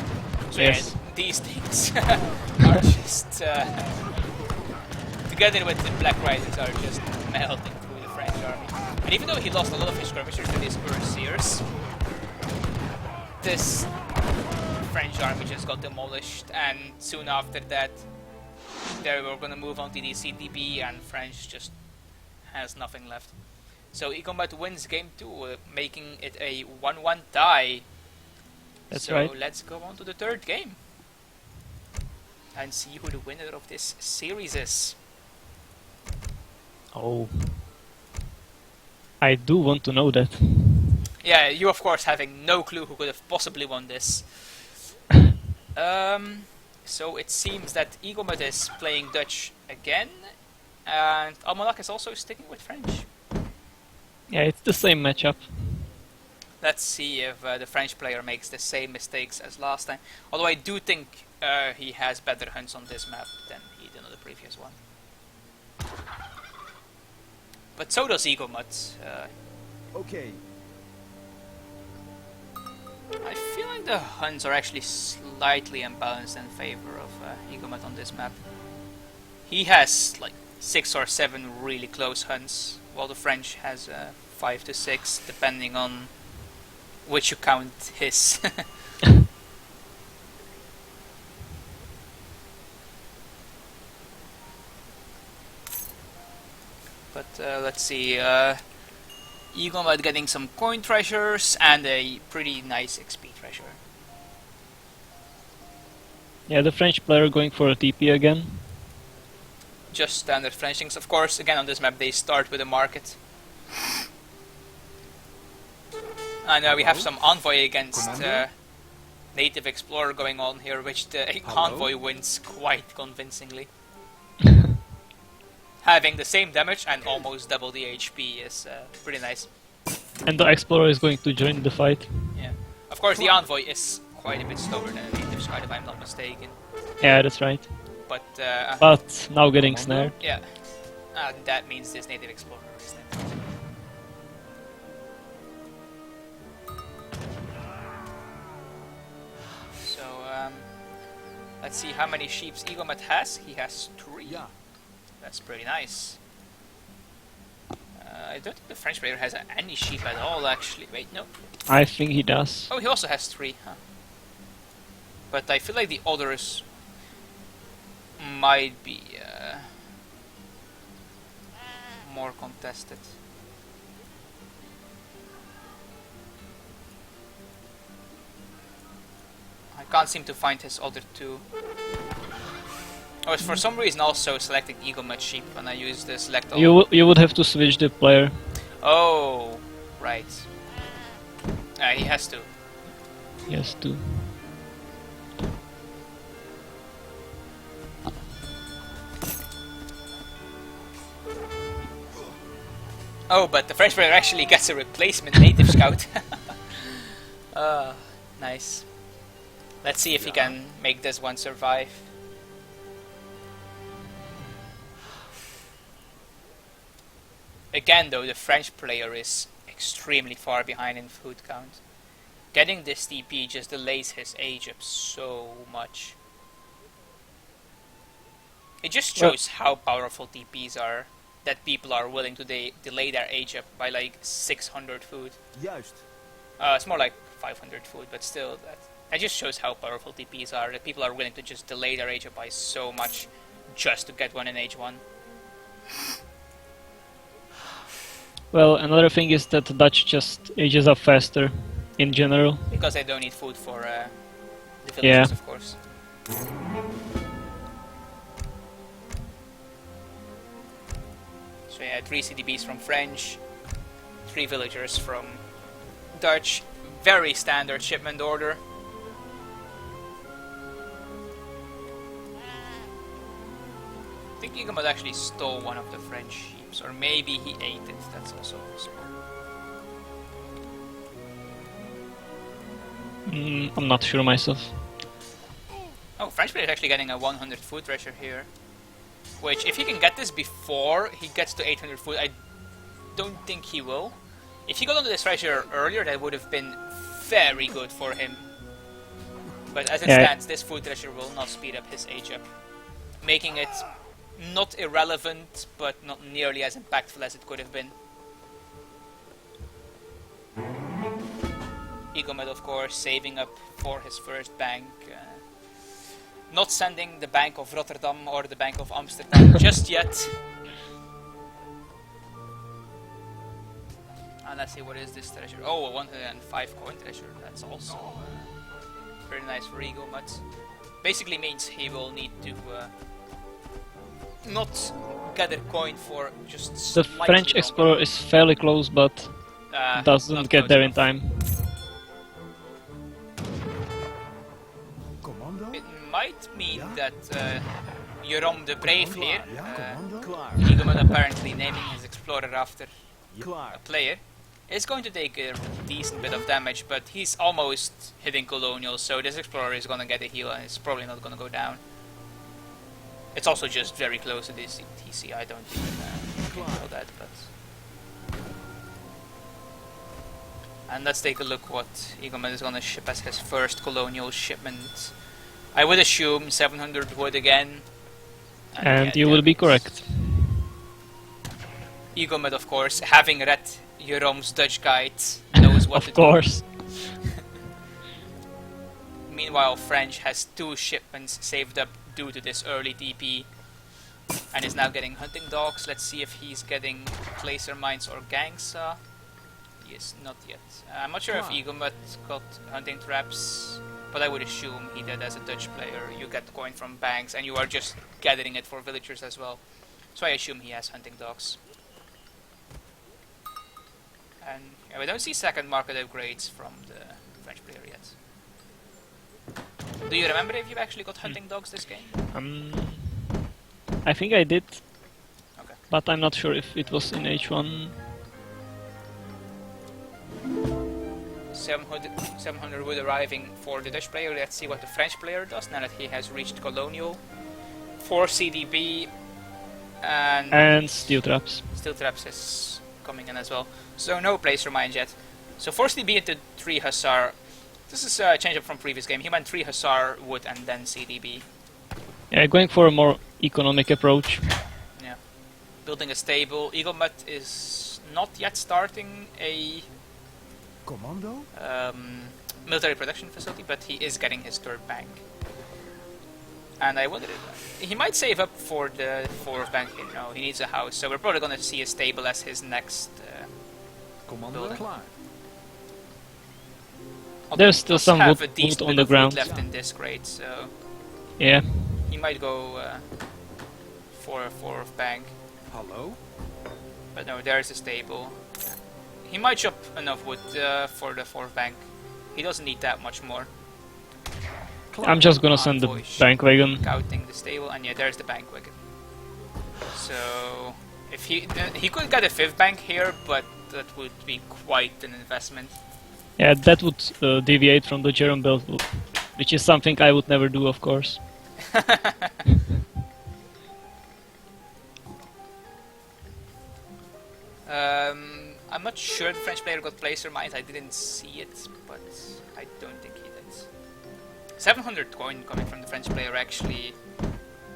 So
Yes.
yeah, these things are just, together with the Black Riders, are just melting through the French army. And even though he lost a lot of his skirmishers to these Cuirassiers, this French army just got demolished, and soon after that, they were going to move on to the CTB, and French just has nothing left. So Eaglemut wins game 2, making it a 1-1 tie.
That's
so
right.
let's go on to the third game and see who the winner of this series is.
Oh. I do want to know that.
Yeah, you of course having no clue who could have possibly won this. So it seems that Eaglemut is playing Dutch again, and almalek is also sticking with French.
Yeah, it's the same matchup.
Let's see if the French player makes the same mistakes as last time. Although I do think he has better hunts on this map than he did on the previous one. But so does Eaglemut.
Okay.
I feel like the hunts are actually slightly unbalanced in favor of Eaglemut on this map. He has like 6 or 7 really close hunts, while the French has 5 to 6, depending on which you count his. But let's see, Eaglemut getting some coin treasures and a pretty nice XP treasure.
Yeah, the French player going for a TP again.
Just standard French things. Of course, again on this map they start with a market. And we have some envoy against native explorer going on here, which the envoy wins quite convincingly. Having the same damage and almost double the HP is pretty nice.
And the explorer is going to join the fight.
Yeah. Of course, the envoy is quite a bit slower than a native scout, if I'm not mistaken.
Yeah, that's right.
But
But now getting snared.
yeah, that means this native explorer is dead. So let's see how many sheep Eaglemut has. He has 3.
Yeah.
That's pretty nice. I don't think the French player has any sheep at all, actually. Wait, no.
I think he does.
Oh, he also has 3, huh? But I feel like the others might be more contested. I can't seem to find his other 2. I was for some reason also selecting Eaglemut sheep when I used the select all.
You would have to switch the player.
Oh, right. He has to.
He has to.
Oh, but the French player actually gets a replacement native scout. Nice. Let's see if he can make this one survive. Again though, the French player is extremely far behind in food count. Getting this TP just delays his age up so much. It just shows how powerful TPs are, that people are willing to delay their age up by like 600 food.
Juist.
It's more like 500 food, but still, that just shows how powerful TPs are, that people are willing to just delay their age up by so much just to get one in age 1.
Well, another thing is that the Dutch just ages up faster, in general.
Because they don't need food for the villagers, of course. So yeah, 3 CDBs from French, 3 villagers from Dutch. Very standard shipment order. I think Eaglemut actually stole one of the French sheep, or maybe he ate it, that's also possible.
I'm not sure myself.
Oh, French player is actually getting a 100 food treasure here. Which, if he can get this before he gets to 800 food, I don't think he will. If he got onto this treasure earlier, that would have been very good for him. But as it stands, this food treasure will not speed up his age up. Making it not irrelevant, but not nearly as impactful as it could have been. Eaglemut, of course, saving up for his first bank. Not sending the Bank of Rotterdam or the Bank of Amsterdam just yet. And let's see, what is this treasure? Oh, a 105 coin treasure. That's also pretty nice for Eaglemut. Basically means he will need to not gather coin for just
The
slightly
French
longer.
explorer is fairly close, but doesn't
not
get
close
there in
enough.
time.
Commando?
It might mean that Jerome the Brave here,
Commando? Klaar.
Eaglemut apparently naming his explorer after a
Klaar.
player, is going to take a decent bit of damage, but he's almost hitting colonial, so this explorer is going to get a heal and it's probably not going to go down. It's also just very close to this TC, I don't even know that, but... And let's take a look what Eaglemut is going to ship as his first colonial shipment. I would assume 700 wood again.
And you will be correct.
Eaglemut, of course, having read Jerome's Dutch guide, knows what to
Of
do.
course.
Meanwhile, French has 2 shipments saved up due to this early TP. And is now getting hunting dogs. Let's see if he's getting placer mines or gangs. Yes, not yet. I'm not sure if Eaglemut got hunting traps, but I would assume he did as a Dutch player. You get coin from banks and you are just gathering it for villagers as well. So I assume he has hunting dogs. And yeah, we don't see second market upgrades from the French player yet. Do you remember if you actually got hunting dogs this game?
I think I did,
Okay.
but I'm not sure if it was in H1.
700 wood arriving for the Dutch player. Let's see what the French player does now that he has reached Colonial. 4 CDB
And steel traps.
Steel Traps is coming in as well. So no Placer Mines yet. So 4 CDB into 3 Hussar. This is a change up from previous game. He went 3 Hussar, Wood and then CDB.
Yeah, going for a more economic approach.
Yeah. Building a stable. Eaglemut is not yet starting a
Commando?
military production facility, but he is getting his 3rd bank. And I wonder, he might save up for the 4th bank. You know, he needs a house, so we're probably going to see a stable as his next
Commando
building.
klaar.
There's still
Does
some
have
wood
a decent
on
bit
the
of wood
ground.
left in this grade, so
Yeah.
he might go for a 4th bank.
Hallo?
But no, there's a stable. He might chop enough wood for the 4th bank. He doesn't need that much more.
I'm just gonna send the
Envoy
bank wagon.
Scouting the stable, and yeah, there's the bank wagon. So if he could get a 5th bank here, but that would be quite an investment.
Yeah, that would deviate from the German belt, which is something I would never do, of course.
I'm not sure the French player got Placer Mines. I didn't see it, but I don't think he did. 700 coin coming from the French player actually.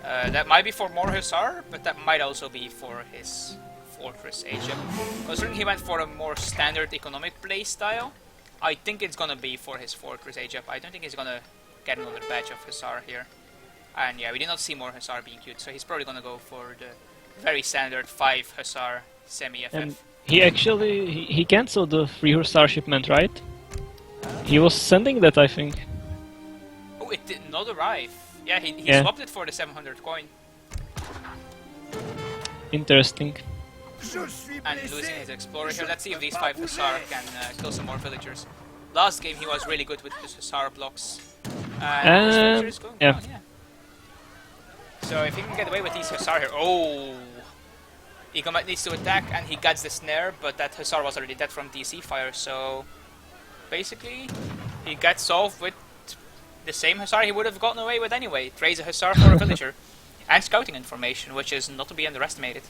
That might be for more Hussar, but that might also be for his Fortress age up. Considering he went for a more standard economic play style, I think it's gonna be for his Fortress age up. I don't think he's gonna get another batch of Hussar here. And yeah, we did not see more Hussar being queued, so he's probably gonna go for the very standard 5 Hussar semi-FF.
And he actually he cancelled the 3 Hussar shipment, right? He was sending that, I think.
Oh, it did not arrive. Yeah, he
Yeah.
swapped it for the 700 coin.
Interesting.
And losing his Explorer here. Let's see if these 5 Hussar can kill some more villagers. Last game he was really good with his Hussar blocks. And this villager is going
yeah.
down, yeah. So if he can get away with these Hussar here... Oh! Eaglemut needs to attack and he gets the snare, but that Hussar was already dead from DC fire, so... Basically, he gets off with the same Hussar he would have gotten away with anyway. Trades a Hussar for a villager. And scouting information, which is not to be underestimated.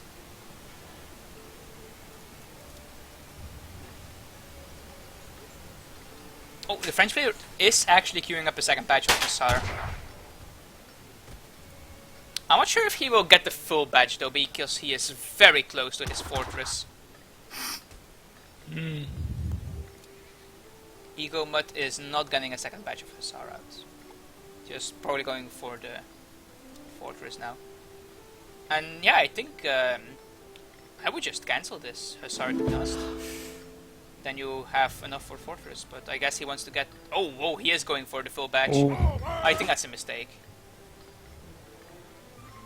Oh, the French player is actually queuing up a 2nd batch of Hussar. I'm not sure if he will get the full batch though, because he is very close to his fortress. Eaglemut is not getting a 2nd batch of Hussar out. Just probably going for the fortress now. And yeah, I think I would just cancel this Hussar to be honest. Then you have enough for fortress, but I guess he wants to get... Oh, whoa, he is going for the full batch.
Oh.
I think that's a mistake.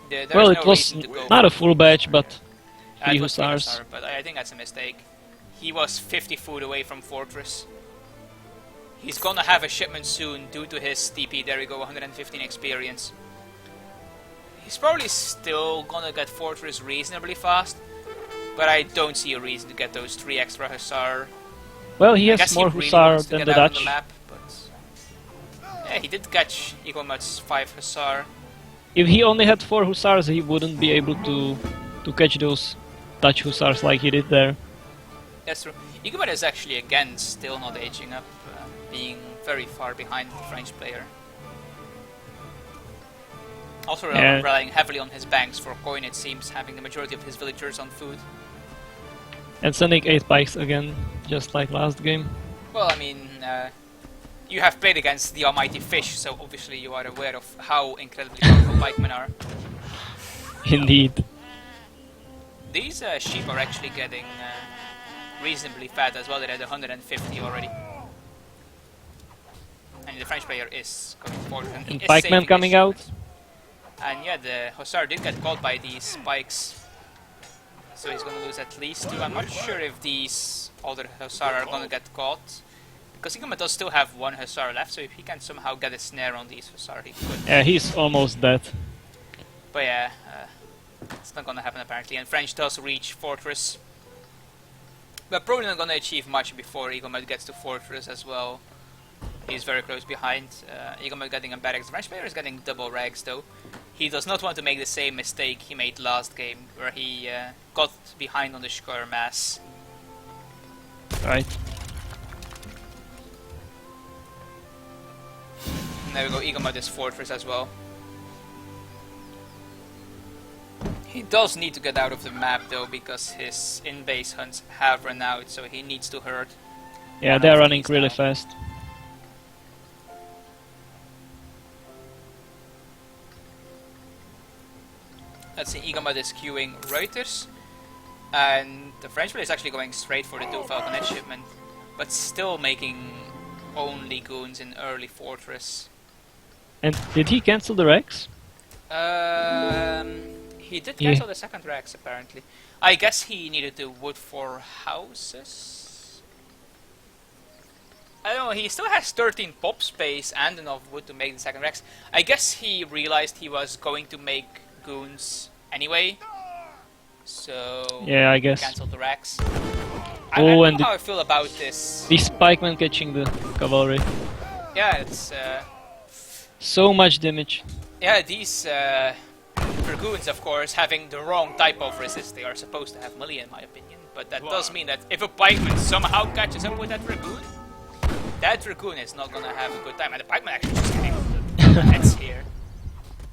There's
Well,
no
it was
reason to go
not a
for
full batch, but
it
3
was 3
Hussars.
Hussar, but I think that's a mistake. He was 50 foot away from fortress. He's gonna have a shipment soon due to his TP. There we go, 115 experience. He's probably still gonna get fortress reasonably fast, but I don't see a reason to get those 3 extra Hussar.
Well, he
I
has
guess
more
he really
Hussar
wants to
than
get
the
out on
Dutch.
the map, but yeah, he did catch Eaglemut's 5 Hussar.
If he only had 4 Hussars, he wouldn't be able to catch those Dutch Hussars like he did there.
That's true. Eaglemut is actually again still not aging up, being very far behind the French player. Also relying heavily on his banks for coin, it seems, having the majority of his villagers on food.
And sending 8 bikes again, just like last game.
Well, I mean, you have played against the almighty fish, so obviously you are aware of how incredibly powerful pikemen are.
Indeed.
These sheep are actually getting reasonably fat as well. They're at 150 already. And the French player is coming forward. And he
And
is
pikemen
saving his
coming out.
shipments. And yeah, the Hussar did get caught by these spikes. So he's gonna lose at least 2. I'm not sure if these other Hussar are gonna get caught. Because Eaglemut does still have 1 Hussar left, so if he can somehow get a snare on these Hussar, he could.
Yeah, he's almost dead.
But yeah, it's not gonna happen apparently. And French does reach Fortress. But probably not gonna achieve much before Eaglemut gets to Fortress as well. He's very close behind. Eaglemut getting a barracks. The French player is getting double rags though. He does not want to make the same mistake he made last game, where he got behind on the Skirm mass.
Right.
And there we go, Eaglemut is Fortress as well. He does need to get out of the map though, because his in-base hunts have run out, so he needs to hurt.
Yeah, they're running really fast.
Let's see, Eaglemut is queuing Reuters, and the French player is actually going straight for the 2 Falconet shipment, but still making only goons in early Fortress.
And did he cancel the Rex?
He did cancel the second Rex apparently. I guess he needed the wood for houses? I don't know, he still has 13 pop space and enough wood to make the second Rex. I guess he realized he was going to make goons anyway, so
yeah, I guess.
cancelled the Rex. I
Oh,
don't
and
know how I feel about this.
the Spikeman catching the cavalry.
Yeah, it's
So much damage.
yeah, these Dragoons, of course, having the wrong type of resist. They are supposed to have melee, in my opinion, but that does mean that if a pikeman somehow catches up with that Dragoon is not gonna have a good time. And the pikeman actually just getting the heads here.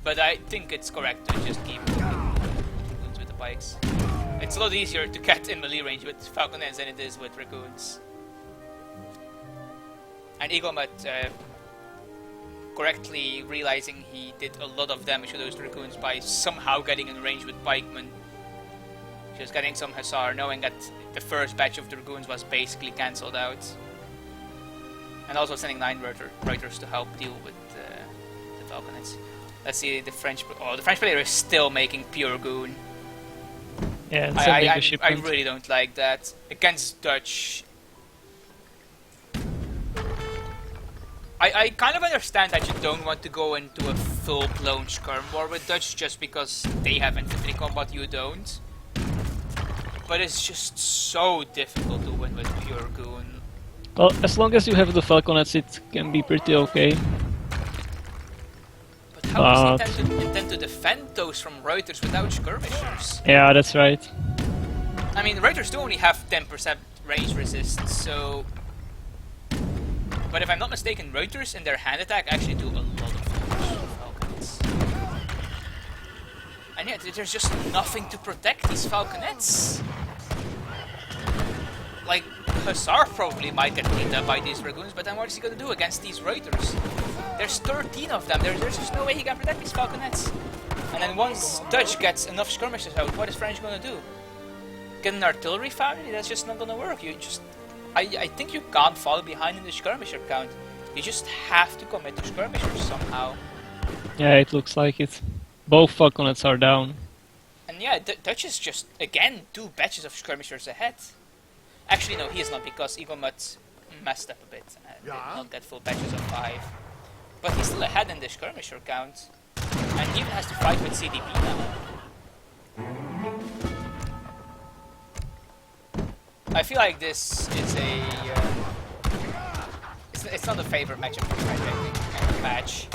But I think it's correct to just keep Dragoons with the pikes. It's a lot easier to get in melee range with Falconets than it is with Dragoons. And Eaglemut correctly realizing he did a lot of damage to those Dragoons by somehow getting in range with pikemen. Just getting some Hussar, knowing that the first batch of Dragoons was basically cancelled out. And also sending 9 Reuters to help deal with the Falconets. Let's see, the French player is still making pure goon.
Yeah, and sending a
I
shipment.
really don't like that. Against Dutch, I kind of understand that you don't want to go into a full-blown skirm war with Dutch just because they have infantry combat, you don't. But it's just so difficult to win with pure goon.
Well, as long as you have the Falconets, it can be pretty okay.
But how does he intend to defend those from Reuters without skirmishers?
Yeah, that's right.
I mean, Reuters do only have 10% range resist, so... But if I'm not mistaken, Reuters in their hand attack actually do a lot of damage to Falconets. And yet, there's just nothing to protect these Falconets. Like, Hussar probably might get cleaned up by these Dragoons, but then what is he gonna do against these Reuters? There's 13 of them, there's just no way he can protect these Falconets. And then once Dutch gets enough skirmishes out, what is French gonna do? Get an artillery foundry? That's just not gonna work. I think you can't fall behind in the skirmisher count. You just have to commit to skirmishers somehow.
Yeah, it looks like it. Both Falconets are down.
And yeah, Dutch is just, again, 2 batches of skirmishers ahead. Actually, no, he is not, because Eaglemut messed up a bit and did not get full batches of 5. But he's still ahead in the skirmisher count. And he even has to fight with CDP now. I feel like this is a... it's not a favorite matchup for French, I think, match.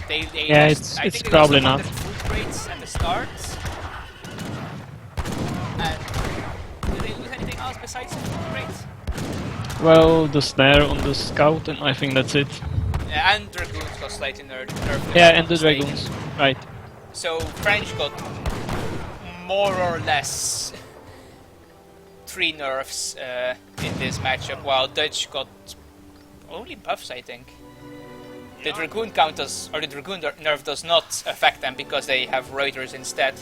They
yeah,
lost,
it's probably not.
Food rates and the starts. And did they lose anything else besides the food rate?
Well, the snare on the scout, and I think that's it.
Yeah, and Dragoons got slightly nerfed.
Yeah, and the Dragoons, right.
So French got more or less 3 nerfs in this matchup, while Dutch got only buffs, I think. The Dragoon count does, or the Dragoon nerf does not affect them because they have Reuters instead.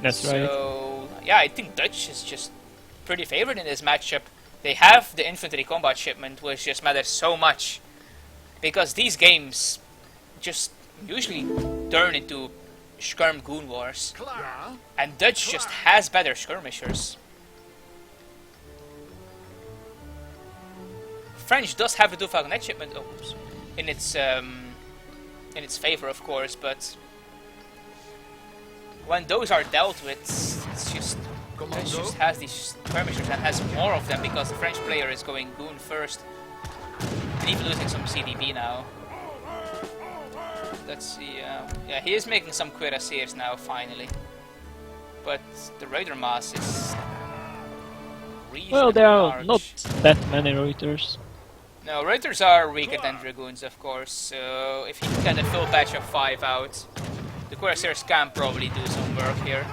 That's right.
So yeah, I think Dutch is just pretty favored in this matchup. They have the infantry combat shipment, which just matters so much, because these games just usually turn into skirm goon wars, and Dutch just has better skirmishers. French does have the 2 Falconet shipment in its favor, of course, but when those are dealt with, it's just Dutch just has these skirmishers and has more of them because the French player is going goon first. And even losing some CDB now. Let's see, yeah, he is making some cuirassiers now, finally. But the Raider mass is reasonably
Well, there are
large.
not that many Reuters.
No, Reuters are weaker than Dragoons, of course, so if he can get a full batch of 5 out, the cuirassiers can probably do some work here.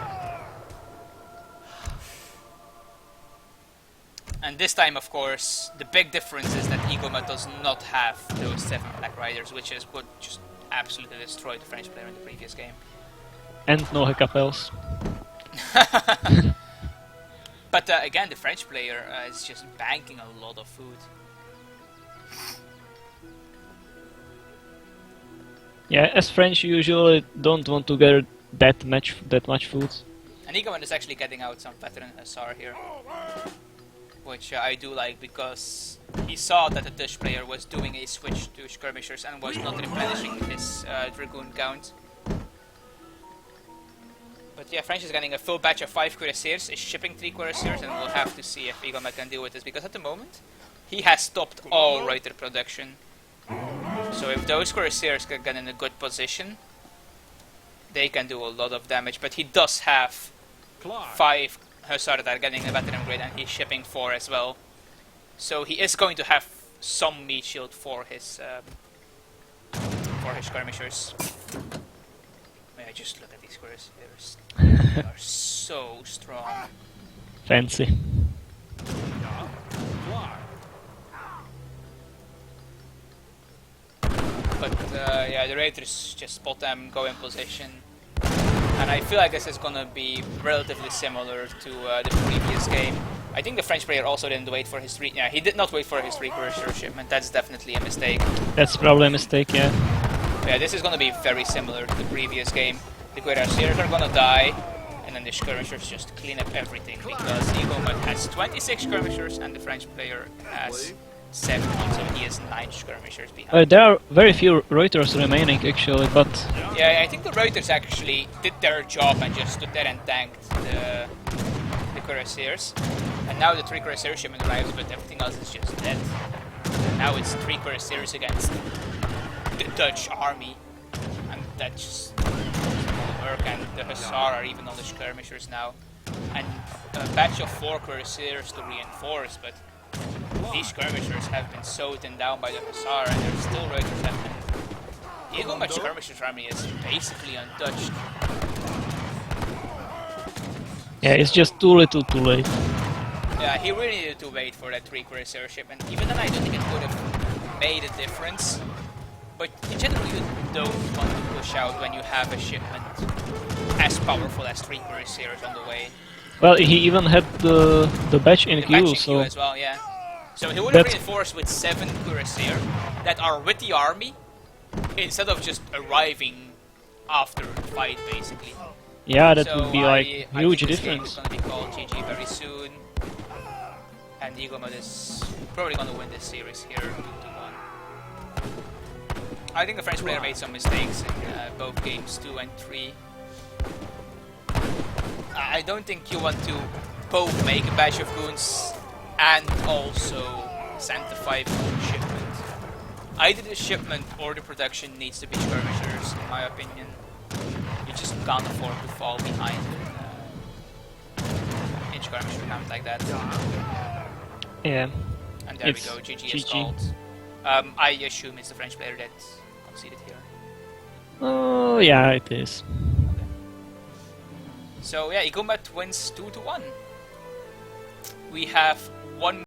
And this time, of course, the big difference is that Eaglemut does not have those 7 Black Riders, which is what just absolutely destroyed the French player in the previous game.
And no Hecapels.
But again, the French player is just banking a lot of food.
Yeah, as French usually don't want to get that much food.
And Eaglemut is actually getting out some veteran Hussar here. Which I do like because he saw that the Dutch player was doing a switch to skirmishers and was not replenishing his Dragoon count. But yeah, French is getting a full batch of 5 cuirassiers, is shipping 3 cuirassiers, and we'll have to see if Eaglemut can deal with this, because at the moment he has stopped all Reuter production. So if those cuirassiers can get in a good position, they can do a lot of damage, but he does have 5 Hussar that are getting a veteran grade, and he's shipping 4 as well. So he is going to have some meat shield for his skirmishers. May I just look at these cuirassiers? They are so strong.
Fancy.
But yeah, the Raiders just spot them, go in position. And I feel like this is gonna be relatively similar to the previous game. I think the French player also didn't wait for his 3... Yeah, he did not wait for his 3 cuirassier shipment. That's definitely a mistake.
That's probably a mistake, yeah.
Yeah, this is gonna be very similar to the previous game. The cuirassiers are gonna die, and then the skirmishers just clean up everything, because Eaglemut has 26 skirmishers and the French player has 7, so he has 9 skirmishers behind.
There are very few Reuters remaining actually, but
Yeah, I think the Reuters actually did their job and just stood there and tanked the cuirassiers. And now the 3 cuirassier shipment arrives, but everything else is just dead. And now it's 3 cuirassiers against the Dutch army, and that just won't work. And the Hussar are even on the skirmishers now, and a batch of 4 cuirassiers to reinforce, but these skirmishers have been so thinned down by the Hussar, and there's still Reuters left. The Eaglemut skirmishers army is basically untouched.
yeah, it's just too little too late.
Yeah, he really needed to wait for that 3 cuirassier shipment. Even then, I don't think it would have made a difference. But in general, you don't want to push out when you have a shipment as powerful as 3 cuirassiers on the way.
Well, he even had the batch in
The
queue,
matching
so
queue as well, yeah. So he would have
That's-
reinforced with 7 cuirassier that are with the army, instead of just arriving after the fight, basically.
yeah, that
So
would be like
I
huge
think this game is
difference.
going to be called GG very soon. And Eaglemut is probably going to win this series here 2-1. I think the French player made some mistakes in both games 2 and 3. I don't think you want to both make a batch of goons and also send the 5 goon shipment. Either the shipment or the production needs to be skirmishers, in my opinion. You just can't afford to fall behind in skirmisher count like that.
Yeah.
And there
It's
we go, GG
GG.
Assault. I assume it's the French player that conceded here.
Oh, yeah, it is.
So yeah, Eaglemut wins 2-1. We have one